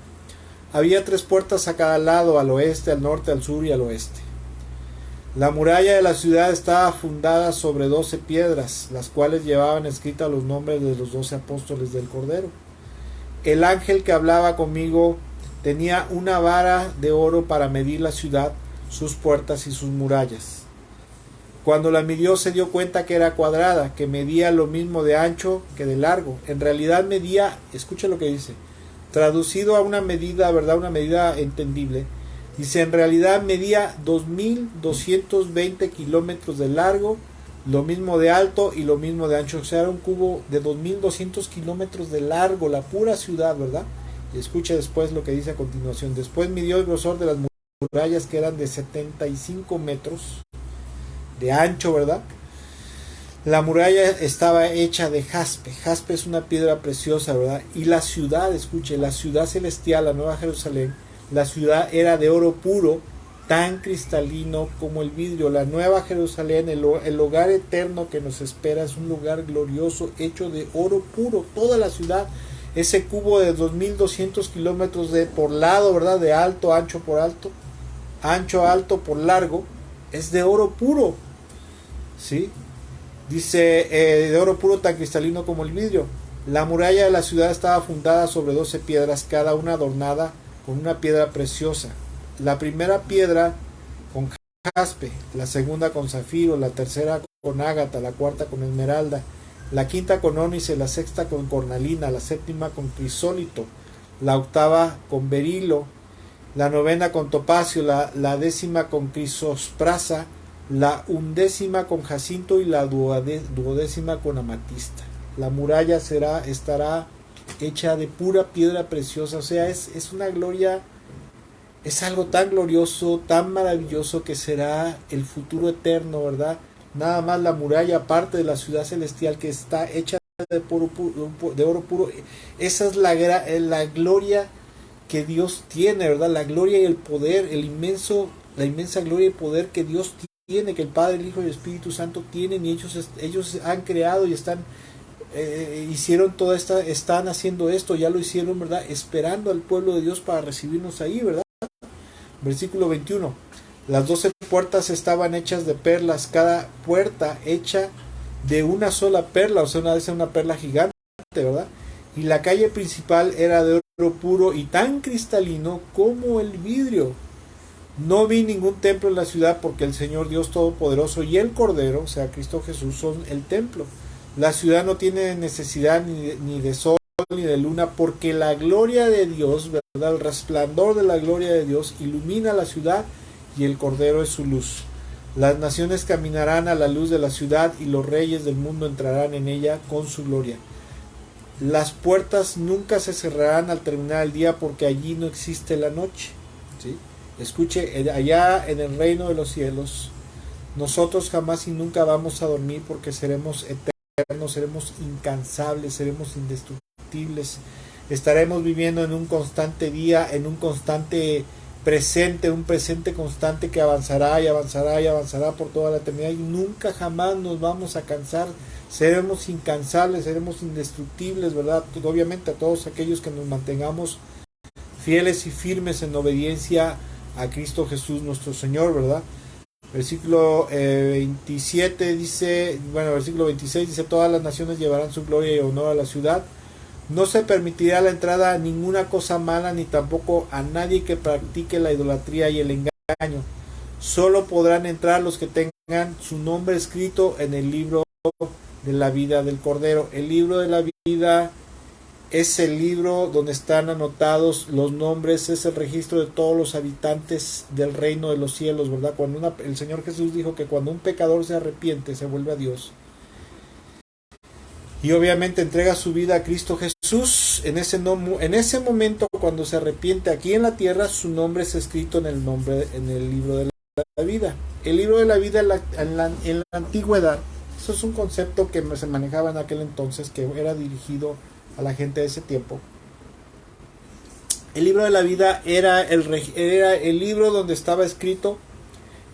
Había 3 puertas a cada lado, al oeste, al norte, al sur y al oeste. La muralla de la ciudad estaba fundada sobre 12 piedras, las cuales llevaban escritos los nombres de los 12 apóstoles del Cordero. El ángel que hablaba conmigo tenía una vara de oro para medir la ciudad, sus puertas y sus murallas. Cuando la midió se dio cuenta que era cuadrada, que medía lo mismo de ancho que de largo. En realidad medía, escucha lo que dice, traducido a una medida, ¿verdad? Una medida entendible. Dice, en realidad medía 2.220 kilómetros de largo, lo mismo de alto y lo mismo de ancho. O sea, era un cubo de 2.200 kilómetros de largo, la pura ciudad, ¿verdad? Y escucha después lo que dice a continuación. Después midió el grosor de las murallas, que eran de 75 metros de ancho, ¿verdad? La muralla estaba hecha de jaspe. Jaspe es una piedra preciosa, ¿verdad? Y la ciudad, escuche, la ciudad celestial, la Nueva Jerusalén, la ciudad era de oro puro, tan cristalino como el vidrio. La Nueva Jerusalén, el hogar eterno que nos espera, es un lugar glorioso hecho de oro puro. Toda la ciudad, ese cubo de 2.200 kilómetros por lado, ¿verdad? De alto, ancho por alto, ancho, alto por largo, es de oro puro. ¿Sí? Dice, de oro puro tan cristalino como el vidrio. La muralla de la ciudad estaba fundada sobre 12 piedras, cada una adornada con una piedra preciosa. La primera piedra con jaspe, la segunda con zafiro, la tercera con ágata, la cuarta con esmeralda, la quinta con ónice, la sexta con cornalina, la séptima con crisólito, la octava con berilo, la novena con topacio, la 10ª con crisosprasa, la 11ª con jacinto y la 12ª con amatista. La muralla estará hecha de pura piedra preciosa. O sea, es una gloria, es algo tan glorioso, tan maravilloso, que será el futuro eterno, ¿verdad? nada más la muralla, aparte de la ciudad celestial que está hecha de oro puro. Esa es la gloria que Dios tiene, ¿verdad? La gloria y el poder, la inmensa gloria y poder que Dios tiene, que el Padre, el Hijo y el Espíritu Santo tienen, y ellos han creado y hicieron están haciendo esto, ya lo hicieron, ¿verdad? Esperando al pueblo de Dios para recibirnos ahí, ¿verdad? Versículo 21. Las 12 puertas estaban hechas de perlas, cada puerta hecha de una sola perla, o sea, una perla gigante, ¿verdad? Y la calle principal era de oro puro y tan cristalino como el vidrio. No vi ningún templo en la ciudad, porque el Señor Dios Todopoderoso y el Cordero, o sea, Cristo Jesús, son el templo. La ciudad no tiene necesidad ni de sol ni de luna, porque la gloria de Dios, ¿verdad? El resplandor de la gloria de Dios ilumina la ciudad, y el Cordero es su luz. Las naciones caminarán a la luz de la ciudad, y los reyes del mundo entrarán en ella con su gloria. Las puertas nunca se cerrarán al terminar el día, porque allí no existe la noche. ¿Sí? Escuche, allá en el reino de los cielos, nosotros jamás y nunca vamos a dormir, porque seremos eternos, seremos incansables, seremos indestructibles. Estaremos viviendo en un constante día, en un constante presente, un presente constante que avanzará y avanzará y avanzará por toda la eternidad, y nunca jamás nos vamos a cansar. Seremos incansables, seremos indestructibles, ¿verdad? Obviamente a todos aquellos que nos mantengamos fieles y firmes en obediencia a Cristo Jesús nuestro Señor, ¿verdad? Versículo 27 dice, versículo 26 dice: todas las naciones llevarán su gloria y honor a la ciudad. No se permitirá la entrada a ninguna cosa mala, ni tampoco a nadie que practique la idolatría y el engaño. Solo podrán entrar los que tengan su nombre escrito en el libro de la vida del Cordero. El libro de la vida es el libro donde están anotados los nombres, es el registro de todos los habitantes del reino de los cielos, ¿verdad? Cuando el Señor Jesús dijo que cuando un pecador se arrepiente, se vuelve a Dios, y obviamente entrega su vida a Cristo Jesús, en ese momento, cuando se arrepiente aquí en la tierra, su nombre es escrito en el libro de la vida. El libro de la vida en la antigüedad, eso es un concepto que se manejaba en aquel entonces, que era dirigido a la gente de ese tiempo. El libro de la vida era el libro donde estaba escrito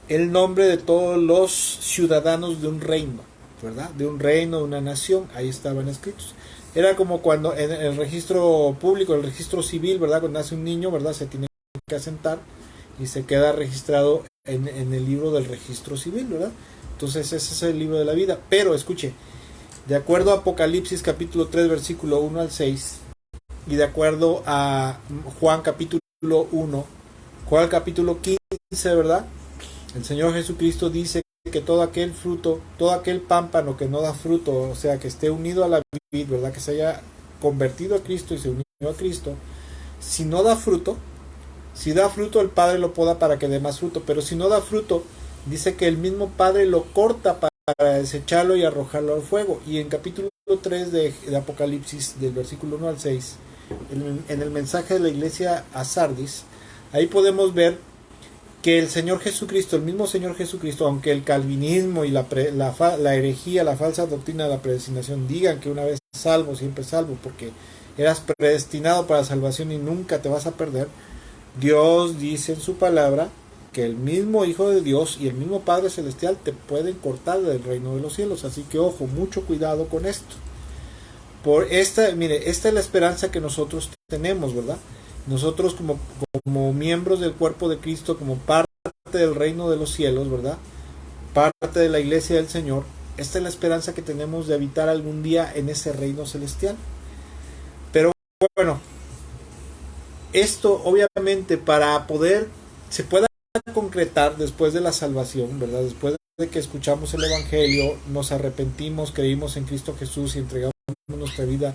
el nombre de todos los ciudadanos de un reino, ¿verdad? De un reino, de una nación, ahí estaban escritos. Era como cuando en el registro público, el registro civil, ¿verdad? Cuando nace un niño, ¿verdad? Se tiene que asentar y se queda registrado en el libro del registro civil, ¿verdad? Entonces ese es el libro de la vida. Pero escuche, de acuerdo a Apocalipsis capítulo 3 versículo 1 al 6, y de acuerdo a Juan capítulo 1, Juan capítulo 15, ¿verdad? El Señor Jesucristo dice que todo aquel pámpano que no da fruto, o sea, que esté unido a la vid, ¿verdad? Que se haya convertido a Cristo y se unió a Cristo, si no da fruto, si da fruto, el Padre lo poda para que dé más fruto, pero si no da fruto, dice que el mismo Padre lo corta para desecharlo y arrojarlo al fuego. Y en capítulo 3 de Apocalipsis, del versículo 1 al 6, en el mensaje de la iglesia a Sardis, ahí podemos ver que el Señor Jesucristo, el mismo Señor Jesucristo, aunque el calvinismo y la herejía, la falsa doctrina de la predestinación digan que una vez salvo, siempre salvo, porque eras predestinado para salvación y nunca te vas a perder, Dios dice en su palabra que el mismo Hijo de Dios y el mismo Padre Celestial te pueden cortar del reino de los cielos. Así que ojo, mucho cuidado con esto. Esta es la esperanza que nosotros tenemos, ¿verdad? Nosotros como miembros del cuerpo de Cristo, como parte del reino de los cielos, ¿verdad? Parte de la iglesia del Señor, esta es la esperanza que tenemos de habitar algún día en ese reino celestial. Pero bueno, esto obviamente se pueda concretar después de la salvación, ¿verdad? Después de que escuchamos el Evangelio, nos arrepentimos, creímos en Cristo Jesús y entregamos nuestra vida.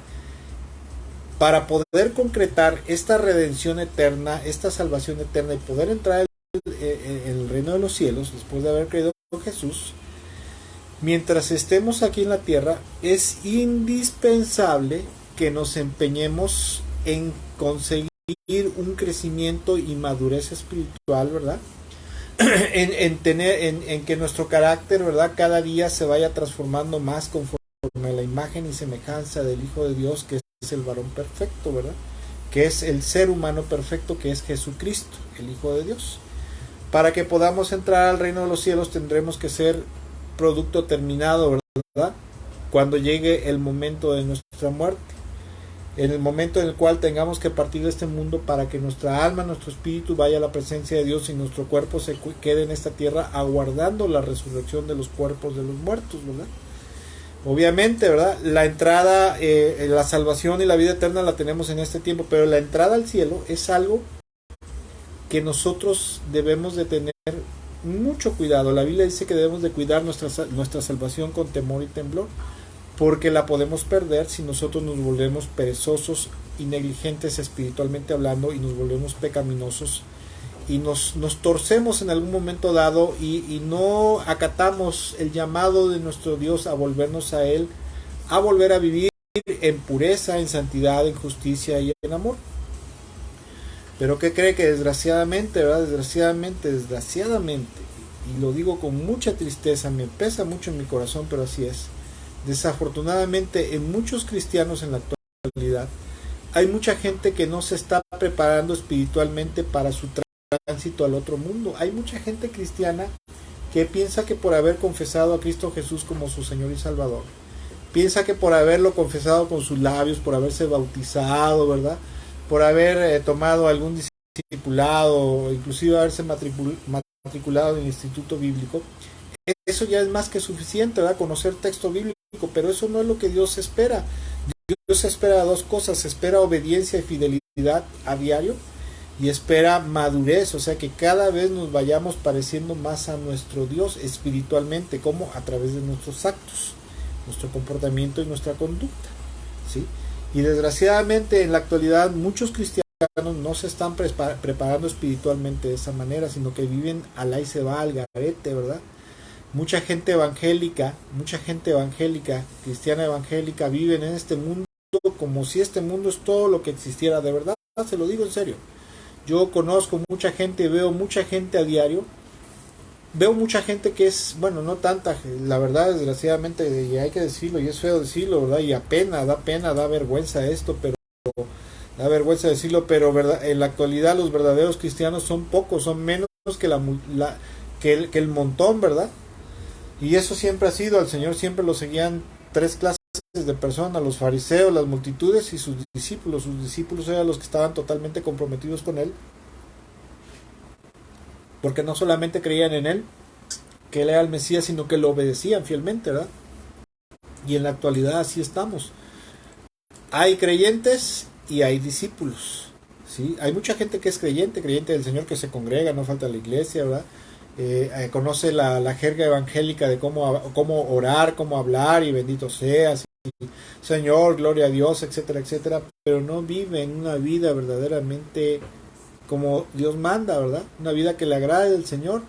Para poder concretar esta redención eterna, esta salvación eterna y poder entrar en el reino de los cielos después de haber creído en Jesús, mientras estemos aquí en la tierra, es indispensable que nos empeñemos en conseguir un crecimiento y madurez espiritual, ¿verdad? en que nuestro carácter, ¿verdad?, cada día se vaya transformando más conforme a la imagen y semejanza del Hijo de Dios, que es el varón perfecto, ¿verdad?, que es el ser humano perfecto, que es Jesucristo, el Hijo de Dios. Para que podamos entrar al reino de los cielos tendremos que ser producto terminado, ¿verdad?, cuando llegue el momento de nuestra muerte, en el momento en el cual tengamos que partir de este mundo, para que nuestra alma, nuestro espíritu vaya a la presencia de Dios y nuestro cuerpo se quede en esta tierra aguardando la resurrección de los cuerpos de los muertos, ¿verdad? Obviamente, ¿verdad?, la entrada, la salvación y la vida eterna la tenemos en este tiempo, pero la entrada al cielo es algo que nosotros debemos de tener mucho cuidado. La Biblia dice que debemos de cuidar nuestra salvación con temor y temblor, porque la podemos perder si nosotros nos volvemos perezosos y negligentes espiritualmente hablando, y nos volvemos pecaminosos y nos torcemos en algún momento dado y no acatamos el llamado de nuestro Dios a volvernos a Él, a volver a vivir en pureza, en santidad, en justicia y en amor. Pero ¿qué cree? Que desgraciadamente, ¿verdad? Desgraciadamente, y lo digo con mucha tristeza, me pesa mucho en mi corazón, pero así es. Desafortunadamente, en muchos cristianos en la actualidad, hay mucha gente que no se está preparando espiritualmente para su tránsito al otro mundo. Hay mucha gente cristiana que piensa que por haber confesado a Cristo Jesús como su Señor y Salvador, piensa que por haberlo confesado con sus labios, por haberse bautizado, ¿verdad?, por haber tomado algún discipulado, inclusive haberse matriculado en el instituto bíblico, eso ya es más que suficiente, ¿verdad?, conocer texto bíblico, pero eso no es lo que Dios espera. Dios espera dos cosas: espera obediencia y fidelidad a diario, y espera madurez, o sea, que cada vez nos vayamos pareciendo más a nuestro Dios espiritualmente, como a través de nuestros actos, nuestro comportamiento y nuestra conducta, ¿sí? Y desgraciadamente en la actualidad muchos cristianos no se están preparando espiritualmente de esa manera, sino que viven al ahí se va, al garete, ¿verdad? Mucha gente evangélica, cristiana evangélica, viven en este mundo como si este mundo es todo lo que existiera. De verdad, se lo digo en serio. Yo conozco mucha gente, veo mucha gente a diario, veo mucha gente que es, bueno, no tanta, la verdad, desgraciadamente, y hay que decirlo, y es feo decirlo, ¿verdad? Y da pena, da vergüenza esto, pero da vergüenza decirlo, pero ¿verdad?, en la actualidad los verdaderos cristianos son pocos, son menos que el montón, ¿verdad? Y eso siempre ha sido, al Señor siempre lo seguían tres clases de personas: los fariseos, las multitudes y sus discípulos. Sus discípulos eran los que estaban totalmente comprometidos con Él, porque no solamente creían en Él, que Él era el Mesías, sino que lo obedecían fielmente, ¿verdad? Y en la actualidad así estamos. Hay creyentes y hay discípulos, ¿sí? Hay mucha gente que es creyente del Señor, que se congrega, no falta la iglesia, ¿verdad? Conoce la jerga evangélica de cómo orar, cómo hablar, y bendito seas, Señor, gloria a Dios, etcétera, etcétera, pero no viven una vida verdaderamente como Dios manda, ¿verdad? Una vida que le agrade al Señor.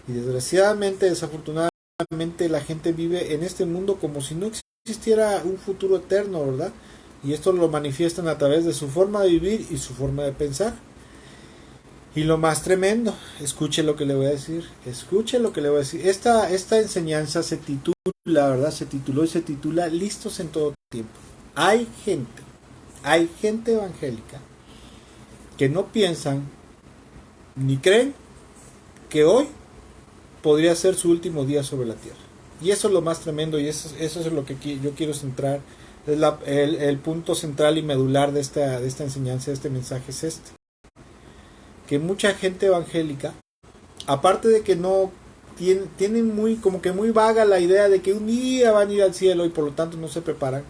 Y desgraciadamente, desafortunadamente, la gente vive en este mundo como si no existiera un futuro eterno, ¿verdad? Y esto lo manifiestan a través de su forma de vivir y su forma de pensar. Y lo más tremendo, escuche lo que le voy a decir, Esta enseñanza se titula, ¿verdad? Se titula Listos en todo tiempo. Hay gente evangélica que no piensan ni creen que hoy podría ser su último día sobre la tierra. Y eso es lo más tremendo, y eso es lo que yo quiero centrar. Es el punto central y medular de esta enseñanza, de este mensaje, es este: que mucha gente evangélica, aparte de que no tienen muy vaga la idea de que un día van a ir al cielo y por lo tanto no se preparan,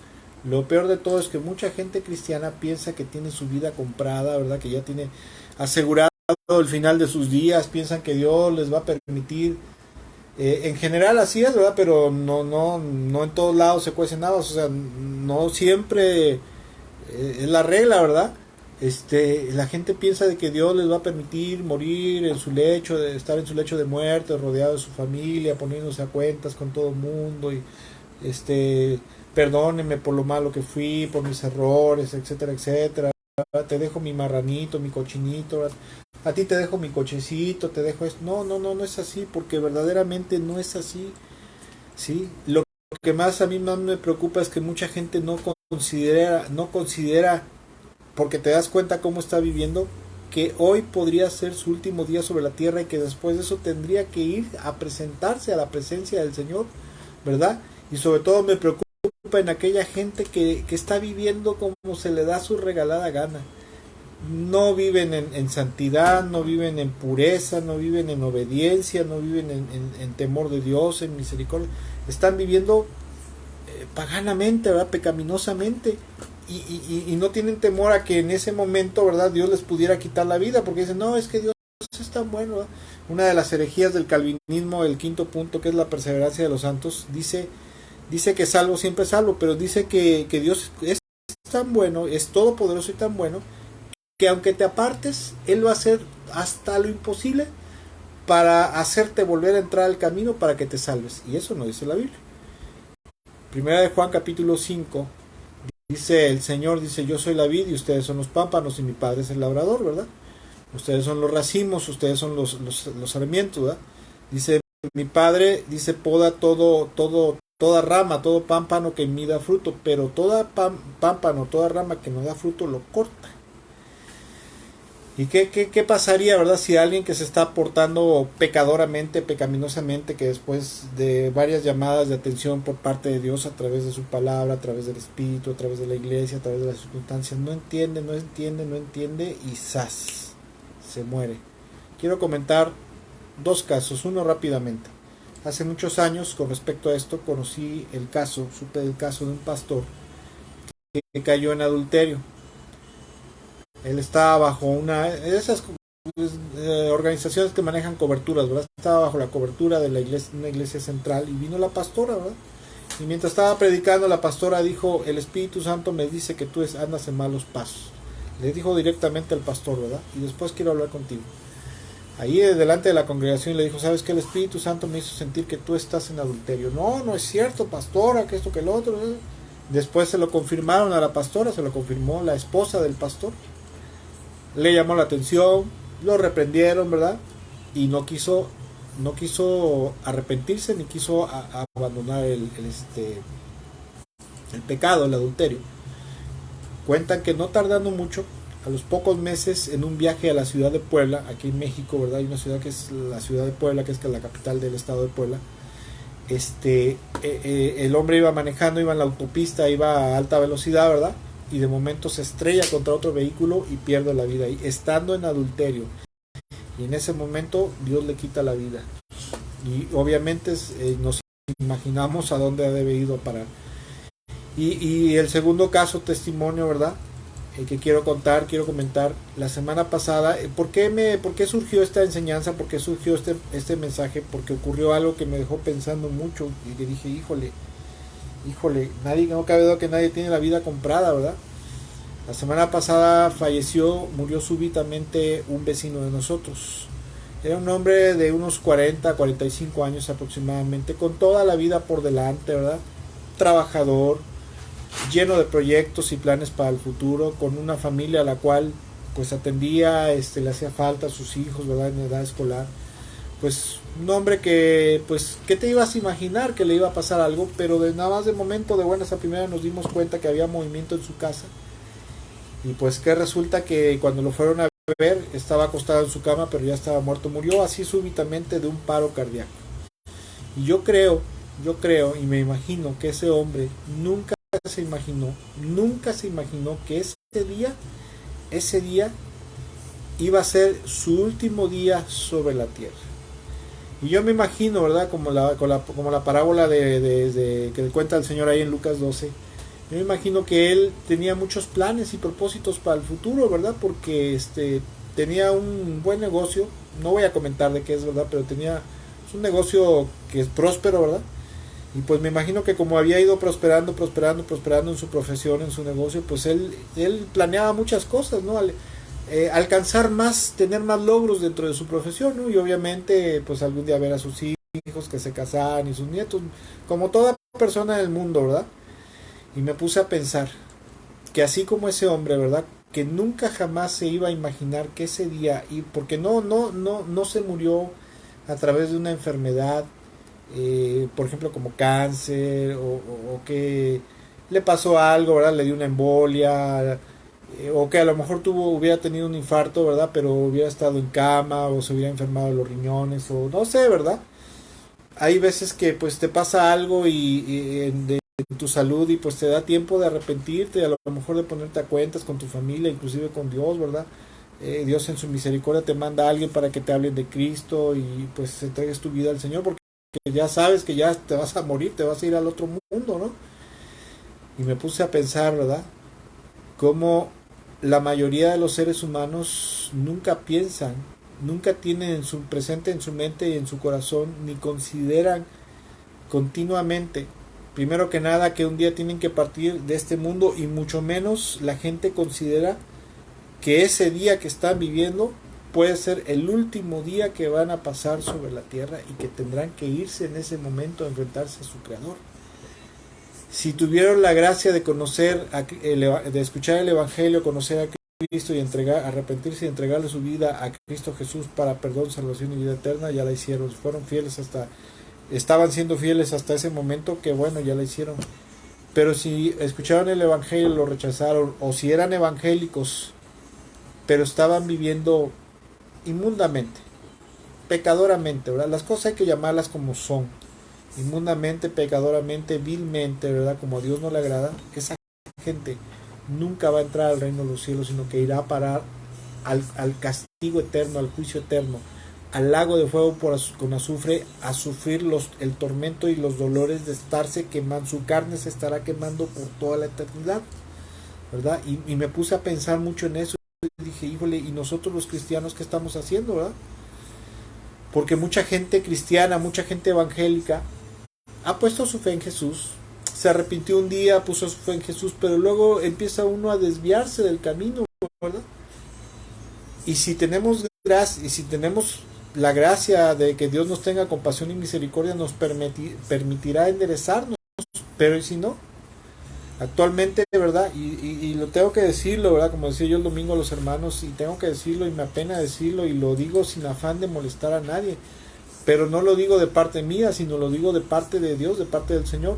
lo peor de todo es que mucha gente cristiana piensa que tiene su vida comprada, ¿verdad?, que ya tiene asegurado el final de sus días, piensan que Dios les va a permitir, en general así es, ¿verdad?, pero no en todos lados se cuecen habas, o sea, no siempre es la regla, ¿verdad? La gente piensa de que Dios les va a permitir morir en su lecho, estar en su lecho de muerte, rodeado de su familia, poniéndose a cuentas con todo el mundo, y perdónenme por lo malo que fui, por mis errores, etcétera, etcétera. Te dejo mi marranito, mi cochinito, A ti te dejo mi cochecito, te dejo esto. No, no, no, no es así, porque verdaderamente no es así. ¿Sí? Lo que más a mí más me preocupa es que mucha gente no considera, porque te das cuenta cómo está viviendo, que hoy podría ser su último día sobre la tierra y que después de eso tendría que ir a presentarse a la presencia del Señor, ¿verdad? Y sobre todo me preocupa en aquella gente que está viviendo como se le da su regalada gana. No viven en santidad, no viven en pureza, no viven en obediencia, no viven en temor de Dios, en misericordia. Están viviendo paganamente, ¿verdad? Pecaminosamente. Y no tienen temor a que en ese momento, ¿verdad? Dios les pudiera quitar la vida, porque dicen, no, es que Dios es tan bueno, ¿verdad? Una de las herejías del calvinismo, el quinto punto, que es la perseverancia de los santos, dice que salvo siempre es salvo, pero dice que Dios es tan bueno, es todopoderoso y tan bueno, que aunque te apartes, Él va a hacer hasta lo imposible para hacerte volver a entrar al camino para que te salves. Y eso no dice la Biblia. Primera de Juan capítulo 5 dice, el Señor dice, yo soy la vid y ustedes son los pámpanos y mi Padre es el labrador, ¿verdad? Ustedes son los racimos, ustedes son los sarmientos, ¿verdad? Dice, mi Padre, dice, poda toda rama, todo pámpano que en mí da fruto, pero toda pámpano, toda rama que no da fruto lo corta. ¿Y qué pasaría, verdad, si alguien que se está portando pecadoramente, pecaminosamente, que después de varias llamadas de atención por parte de Dios a través de su palabra, a través del Espíritu, a través de la iglesia, a través de las circunstancias, no entiende y ¡zas! Se muere. Quiero comentar dos casos, uno rápidamente. Hace muchos años, con respecto a esto, supe del caso de un pastor que cayó en adulterio. Él estaba bajo una de esas organizaciones que manejan coberturas, ¿verdad? Estaba bajo la cobertura de una iglesia central y vino la pastora, ¿verdad? Y mientras estaba predicando, la pastora dijo, el Espíritu Santo me dice que tú andas en malos pasos. Le dijo directamente al pastor, ¿verdad? Y después quiero hablar contigo. Ahí delante de la congregación le dijo, ¿sabes qué? El Espíritu Santo me hizo sentir que tú estás en adulterio. No, no es cierto, pastora, que esto, que lo otro. Después se lo confirmaron a la pastora, se lo confirmó la esposa del pastor. Le llamó la atención, lo reprendieron, ¿verdad? Y no quiso arrepentirse ni quiso abandonar el pecado, el adulterio. Cuentan que no tardando mucho, a los pocos meses, en un viaje a la ciudad de Puebla, aquí en México, ¿verdad? Hay una ciudad que es la ciudad de Puebla, que es la capital del estado de Puebla. El hombre iba manejando, iba en la autopista, iba a alta velocidad, ¿verdad? Y de momento se estrella contra otro vehículo y pierde la vida ahí, estando en adulterio. Y en ese momento Dios le quita la vida. Y obviamente nos imaginamos a dónde debe ido a parar. Y el segundo caso, testimonio, ¿verdad? Que quiero comentar, la semana pasada, ¿por qué surgió esta enseñanza? ¿Por qué surgió este mensaje? Porque ocurrió algo que me dejó pensando mucho y que dije, híjole, no cabe duda que nadie tiene la vida comprada, ¿verdad? La semana pasada murió súbitamente un vecino de nosotros. Era un hombre de unos 45 años aproximadamente, con toda la vida por delante, ¿verdad? Trabajador, lleno de proyectos y planes para el futuro, con una familia a la cual pues atendía, le hacía falta a sus hijos, ¿verdad? En edad escolar. Pues un hombre que, pues, ¿qué te ibas a imaginar que le iba a pasar algo? Pero nada más de momento, de buenas a primeras, nos dimos cuenta que había movimiento en su casa. Y pues que resulta que cuando lo fueron a ver, estaba acostado en su cama, pero ya estaba muerto. Murió así súbitamente de un paro cardíaco. Y yo creo y me imagino que ese hombre nunca se imaginó que ese día iba a ser su último día sobre la tierra. Y yo me imagino, ¿verdad? Como la parábola que cuenta el Señor ahí en Lucas 12. Yo me imagino que él tenía muchos planes y propósitos para el futuro, ¿verdad? Porque tenía un buen negocio. No voy a comentar de qué es, ¿verdad? Pero es un negocio que es próspero, ¿verdad? Y pues me imagino que como había ido prosperando en su profesión, en su negocio, pues él planeaba muchas cosas, ¿no? Alcanzar más, tener más logros dentro de su profesión, ¿no? Y obviamente pues algún día ver a sus hijos que se casaran y sus nietos, como toda persona del mundo, ¿verdad? Y me puse a pensar que así como ese hombre, ¿verdad? que nunca jamás se iba a imaginar que ese día, y porque no se murió a través de una enfermedad, por ejemplo como cáncer, o que le pasó algo, ¿verdad? Le dio una embolia, o que a lo mejor hubiera tenido un infarto, ¿verdad? Pero hubiera estado en cama, o se hubiera enfermado de los riñones, o no sé, ¿verdad? Hay veces que pues te pasa algo en tu salud, y pues te da tiempo de arrepentirte, a lo mejor de ponerte a cuentas con tu familia, inclusive con Dios, ¿verdad? Dios en su misericordia te manda a alguien para que te hablen de Cristo y pues entregues tu vida al Señor, porque ya sabes que ya te vas a morir, te vas a ir al otro mundo, ¿no? Y me puse a pensar, ¿verdad? Cómo la mayoría de los seres humanos nunca piensan, nunca tienen en su presente, en su mente y en su corazón, ni consideran continuamente, primero que nada, que un día tienen que partir de este mundo, y mucho menos la gente considera que ese día que están viviendo puede ser el último día que van a pasar sobre la tierra, y que tendrán que irse en ese momento a enfrentarse a su Creador. Si tuvieron la gracia de conocer, de escuchar el Evangelio, conocer a Cristo y arrepentirse y entregarle su vida a Cristo Jesús para perdón, salvación y vida eterna, ya la hicieron. Fueron fieles estaban siendo fieles hasta ese momento, que bueno, ya la hicieron. Pero si escucharon el Evangelio y lo rechazaron, o si eran evangélicos pero estaban viviendo inmundamente, pecadoramente, ¿verdad? Las cosas hay que llamarlas como son, inmundamente, pecadoramente, vilmente, ¿verdad? Como a Dios no le agrada, esa gente nunca va a entrar al reino de los cielos, sino que irá a parar al castigo eterno, al juicio eterno, al lago de fuego con azufre, a sufrir el tormento y los dolores de estarse quemando. Su carne se estará quemando por toda la eternidad, ¿verdad? Y me puse a pensar mucho en eso, y dije, híjole, ¿y nosotros los cristianos qué estamos haciendo, verdad? Porque mucha gente cristiana, mucha gente evangélica ha puesto su fe en Jesús, se arrepintió un día, puso su fe en Jesús, pero luego empieza uno a desviarse del camino, ¿verdad? Y si tenemos la gracia de que Dios nos tenga compasión y misericordia, nos permitirá enderezarnos, pero ¿y si no? Actualmente, ¿verdad? Y lo tengo que decirlo, ¿verdad? Como decía yo el domingo a los hermanos, y tengo que decirlo, y me apena decirlo, y lo digo sin afán de molestar a nadie, pero no lo digo de parte mía, sino lo digo de parte de Dios, de parte del Señor,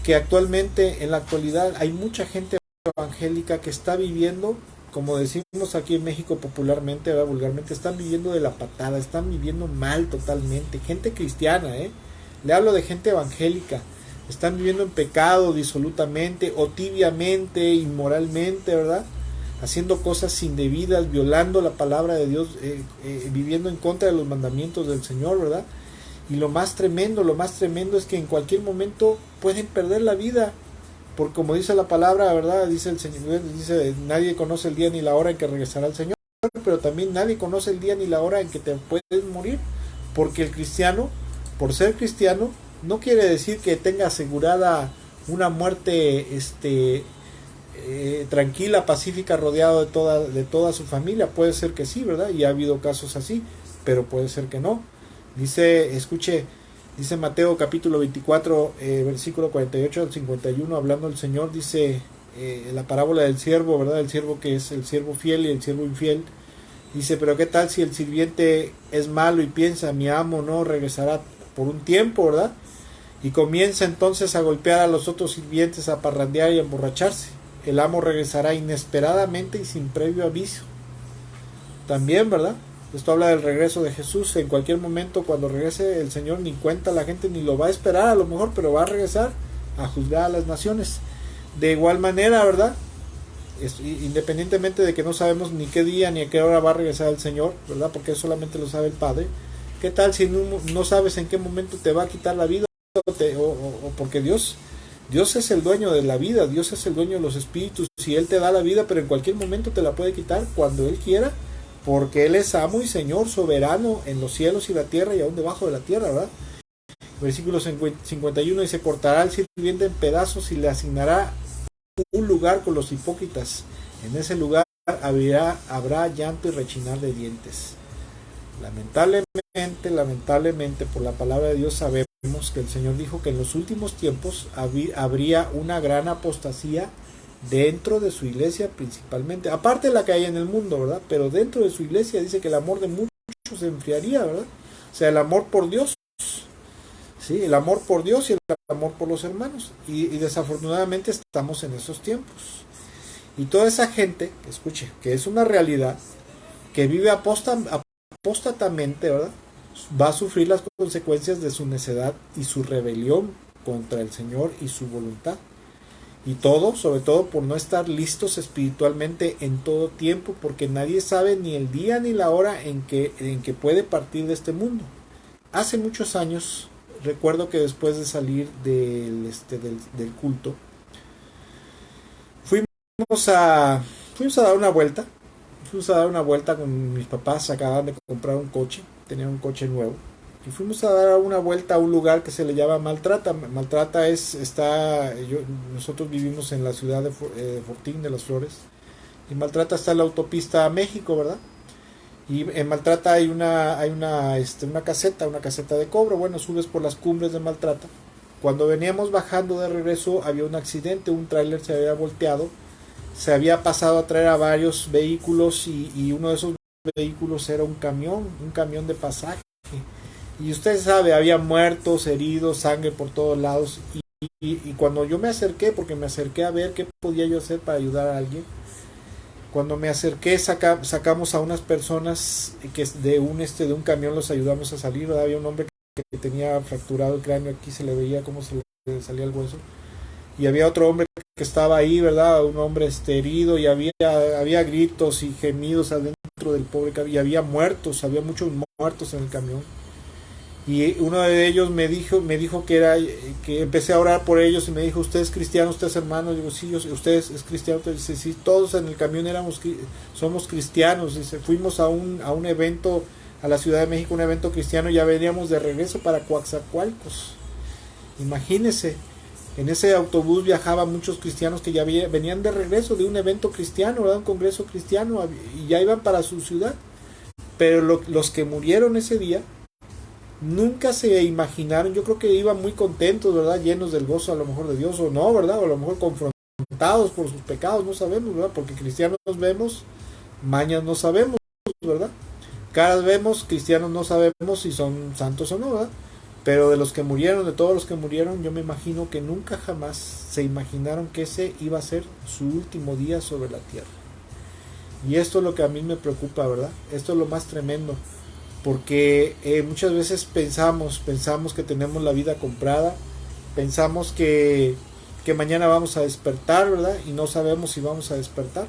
que actualmente, en la actualidad, hay mucha gente evangélica que está viviendo, como decimos aquí en México popularmente, ¿verdad? Vulgarmente, están viviendo de la patada, están viviendo mal totalmente, gente cristiana, le hablo de gente evangélica. Están viviendo en pecado disolutamente o tibiamente, inmoralmente, ¿verdad? Haciendo cosas indebidas, violando la palabra de Dios, viviendo en contra de los mandamientos del Señor, ¿verdad? Y lo más tremendo es que en cualquier momento pueden perder la vida, porque como dice la palabra, ¿verdad? Dice el Señor, dice, nadie conoce el día ni la hora en que regresará el Señor, pero también nadie conoce el día ni la hora en que te puedes morir, porque el cristiano, por ser cristiano, no quiere decir que tenga asegurada una muerte tranquila, pacífica, rodeado de toda su familia. Puede ser que sí, ¿verdad? Y ha habido casos así, pero puede ser que no. Dice Mateo capítulo 24, versículo 48 al 51, hablando el Señor, dice la parábola del siervo, ¿verdad? El siervo que es el siervo fiel y el siervo infiel. Dice, pero ¿qué tal si el sirviente es malo y piensa, mi amo no regresará por un tiempo, ¿verdad? Y comienza entonces a golpear a los otros sirvientes, a parrandear y a emborracharse. El amo regresará inesperadamente y sin previo aviso. También, ¿verdad? Esto habla del regreso de Jesús. En cualquier momento, cuando regrese el Señor, ni cuenta la gente, ni lo va a esperar a lo mejor, pero va a regresar a juzgar a las naciones. De igual manera, ¿verdad? Independientemente de que no sabemos ni qué día ni a qué hora va a regresar el Señor, ¿verdad? Porque solamente lo sabe el Padre. ¿Qué tal si no sabes en qué momento te va a quitar la vida? O porque Dios es el dueño de la vida, Dios es el dueño de los espíritus, y Él te da la vida, pero en cualquier momento te la puede quitar cuando Él quiera, porque Él es amo y Señor soberano en los cielos y la tierra y aún debajo de la tierra, ¿verdad? Versículo 51 dice, cortará al sirviente en pedazos y le asignará un lugar con los hipócritas. En ese lugar habrá llanto y rechinar de dientes. Lamentablemente, por la palabra de Dios sabemos que el Señor dijo que en los últimos tiempos habría una gran apostasía dentro de su iglesia principalmente, aparte de la que hay en el mundo, ¿verdad? Pero dentro de su iglesia dice que el amor de muchos se enfriaría, ¿verdad? O sea, el amor por Dios, ¿sí? El amor por Dios y el amor por los hermanos. Y desafortunadamente estamos en esos tiempos. Y toda esa gente, escuche, que es una realidad, que vive apóstatamente, ¿verdad? Va a sufrir las consecuencias de su necedad y su rebelión contra el Señor y su voluntad. Y todo, sobre todo, por no estar listos espiritualmente en todo tiempo, porque nadie sabe ni el día ni la hora en que puede partir de este mundo. Hace muchos años, recuerdo que después de salir del culto, fuimos a dar una vuelta. Fuimos a dar una vuelta con mis papás, acababan de comprar un coche, tenían un coche nuevo. Y fuimos a dar una vuelta a un lugar que se le llama Maltrata. Maltrata nosotros vivimos en la ciudad de Fortín de las Flores. Y Maltrata está en la autopista a México, ¿verdad? Y en Maltrata hay una caseta de cobro. Bueno, subes por las cumbres de Maltrata. Cuando veníamos bajando de regreso había un accidente, un tráiler se había volteado. Se había pasado a traer a varios vehículos y uno de esos vehículos era un camión de pasaje. Y usted sabe, había muertos, heridos, sangre por todos lados. Y cuando yo me acerqué, porque me acerqué a ver qué podía yo hacer para ayudar a alguien, cuando me acerqué sacamos a unas personas que de un camión los ayudamos a salir, ¿verdad? Había un hombre que tenía fracturado el cráneo, aquí se le veía cómo se le salía el hueso. Y había otro hombre que estaba ahí, ¿verdad? Un hombre herido, y había gritos y gemidos adentro del pobre camión, y había muchos muertos en el camión. Y uno de ellos me dijo que empecé a orar por ellos y me dijo, ¿usted es cristiano, usted es hermano? Digo, sí, usted es cristiano. Dice, sí, todos en el camión somos cristianos. Dice, fuimos a un evento a la Ciudad de México, un evento cristiano, y ya veníamos de regreso para Coatzacoalcos. Imagínese, en ese autobús viajaban muchos cristianos que ya venían de regreso de un evento cristiano, ¿verdad? Un congreso cristiano, y ya iban para su ciudad. Pero los que murieron ese día nunca se imaginaron, yo creo que iban muy contentos, ¿verdad? Llenos del gozo a lo mejor de Dios, o no, ¿verdad? O a lo mejor confrontados por sus pecados, no sabemos, ¿verdad? Porque cristianos vemos, mañas no sabemos, ¿verdad? Caras vemos, cristianos no sabemos si son santos o no, ¿verdad? Pero de todos los que murieron, yo me imagino que nunca jamás se imaginaron que ese iba a ser su último día sobre la tierra. Y esto es lo que a mí me preocupa, ¿verdad? Esto es lo más tremendo. Porque muchas veces pensamos que tenemos la vida comprada, pensamos que mañana vamos a despertar, ¿verdad? Y no sabemos si vamos a despertar.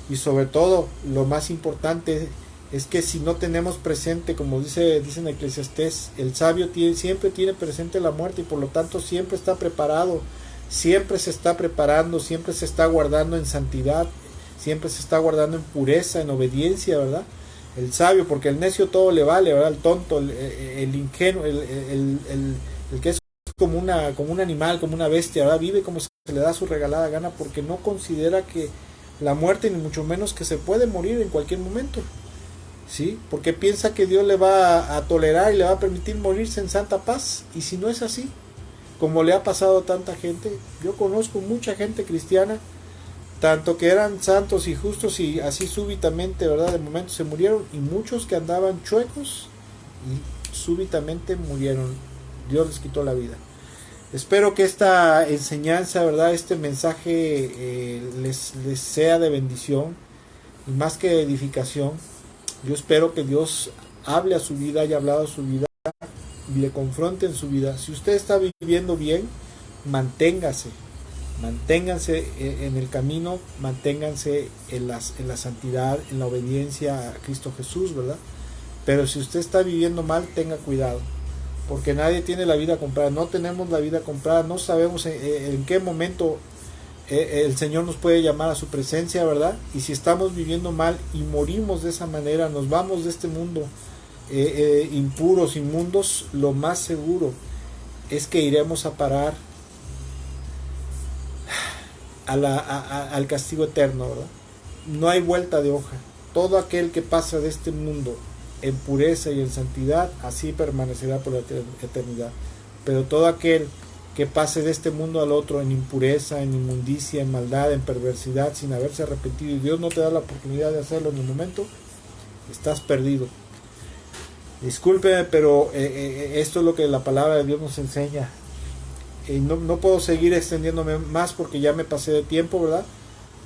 Y sobre todo, lo más importante es que si no tenemos presente, como dice en Eclesiastés, el sabio siempre tiene presente la muerte, y por lo tanto siempre está preparado, siempre se está preparando, siempre se está guardando en santidad, siempre se está guardando en pureza, en obediencia, ¿verdad? El sabio, porque el necio todo le vale, ¿verdad? El tonto, el ingenuo, el que es como un animal, como una bestia, ¿verdad? Vive como se le da su regalada gana, porque no considera que la muerte, ni mucho menos que se puede morir en cualquier momento, ¿sí? Porque piensa que Dios le va a tolerar y le va a permitir morirse en santa paz. Y si no es así, como le ha pasado a tanta gente, yo conozco mucha gente cristiana, tanto que eran santos y justos, y así súbitamente, ¿verdad? De momento se murieron, y muchos que andaban chuecos y súbitamente murieron. Dios les quitó la vida. Espero que esta enseñanza, ¿verdad? Este mensaje les sea de bendición y más que de edificación. Yo espero que Dios hable a su vida, haya hablado a su vida y le confronte en su vida. Si usted está viviendo bien, manténgase en el camino, manténganse en la santidad, en la obediencia a Cristo Jesús, ¿verdad? Pero si usted está viviendo mal, tenga cuidado, porque nadie tiene la vida comprada, no tenemos la vida comprada, no sabemos en qué momento el Señor nos puede llamar a su presencia, ¿verdad? Y si estamos viviendo mal y morimos de esa manera, nos vamos de este mundo impuros, inmundos, lo más seguro es que iremos a parar al castigo eterno, ¿verdad? No hay vuelta de hoja. Todo aquel que pasa de este mundo en pureza y en santidad, así permanecerá por la eternidad. Pero todo aquel que pase de este mundo al otro en impureza, en inmundicia, en maldad, en perversidad, sin haberse arrepentido, y Dios no te da la oportunidad de hacerlo en el momento, estás perdido. Discúlpeme, pero esto es lo que la palabra de Dios nos enseña. No puedo seguir extendiéndome más porque ya me pasé de tiempo, ¿verdad?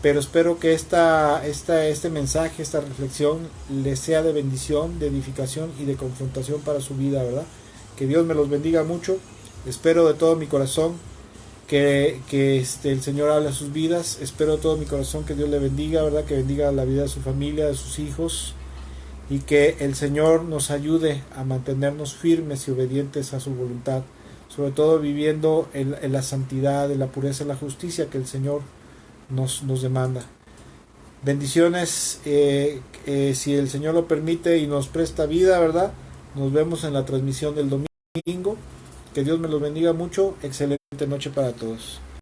Pero espero que este mensaje, esta reflexión les sea de bendición, de edificación y de confrontación para su vida, ¿verdad? Que Dios me los bendiga mucho. Espero de todo mi corazón que el Señor hable a sus vidas. Espero de todo mi corazón que Dios le bendiga, ¿verdad? Que bendiga la vida de su familia, de sus hijos, y que el Señor nos ayude a mantenernos firmes y obedientes a su voluntad, sobre todo viviendo en la santidad, en la pureza, en la justicia que el Señor nos demanda. Bendiciones, si el Señor lo permite y nos presta vida, ¿verdad? Nos vemos en la transmisión del domingo. Que Dios me los bendiga mucho. Excelente noche para todos.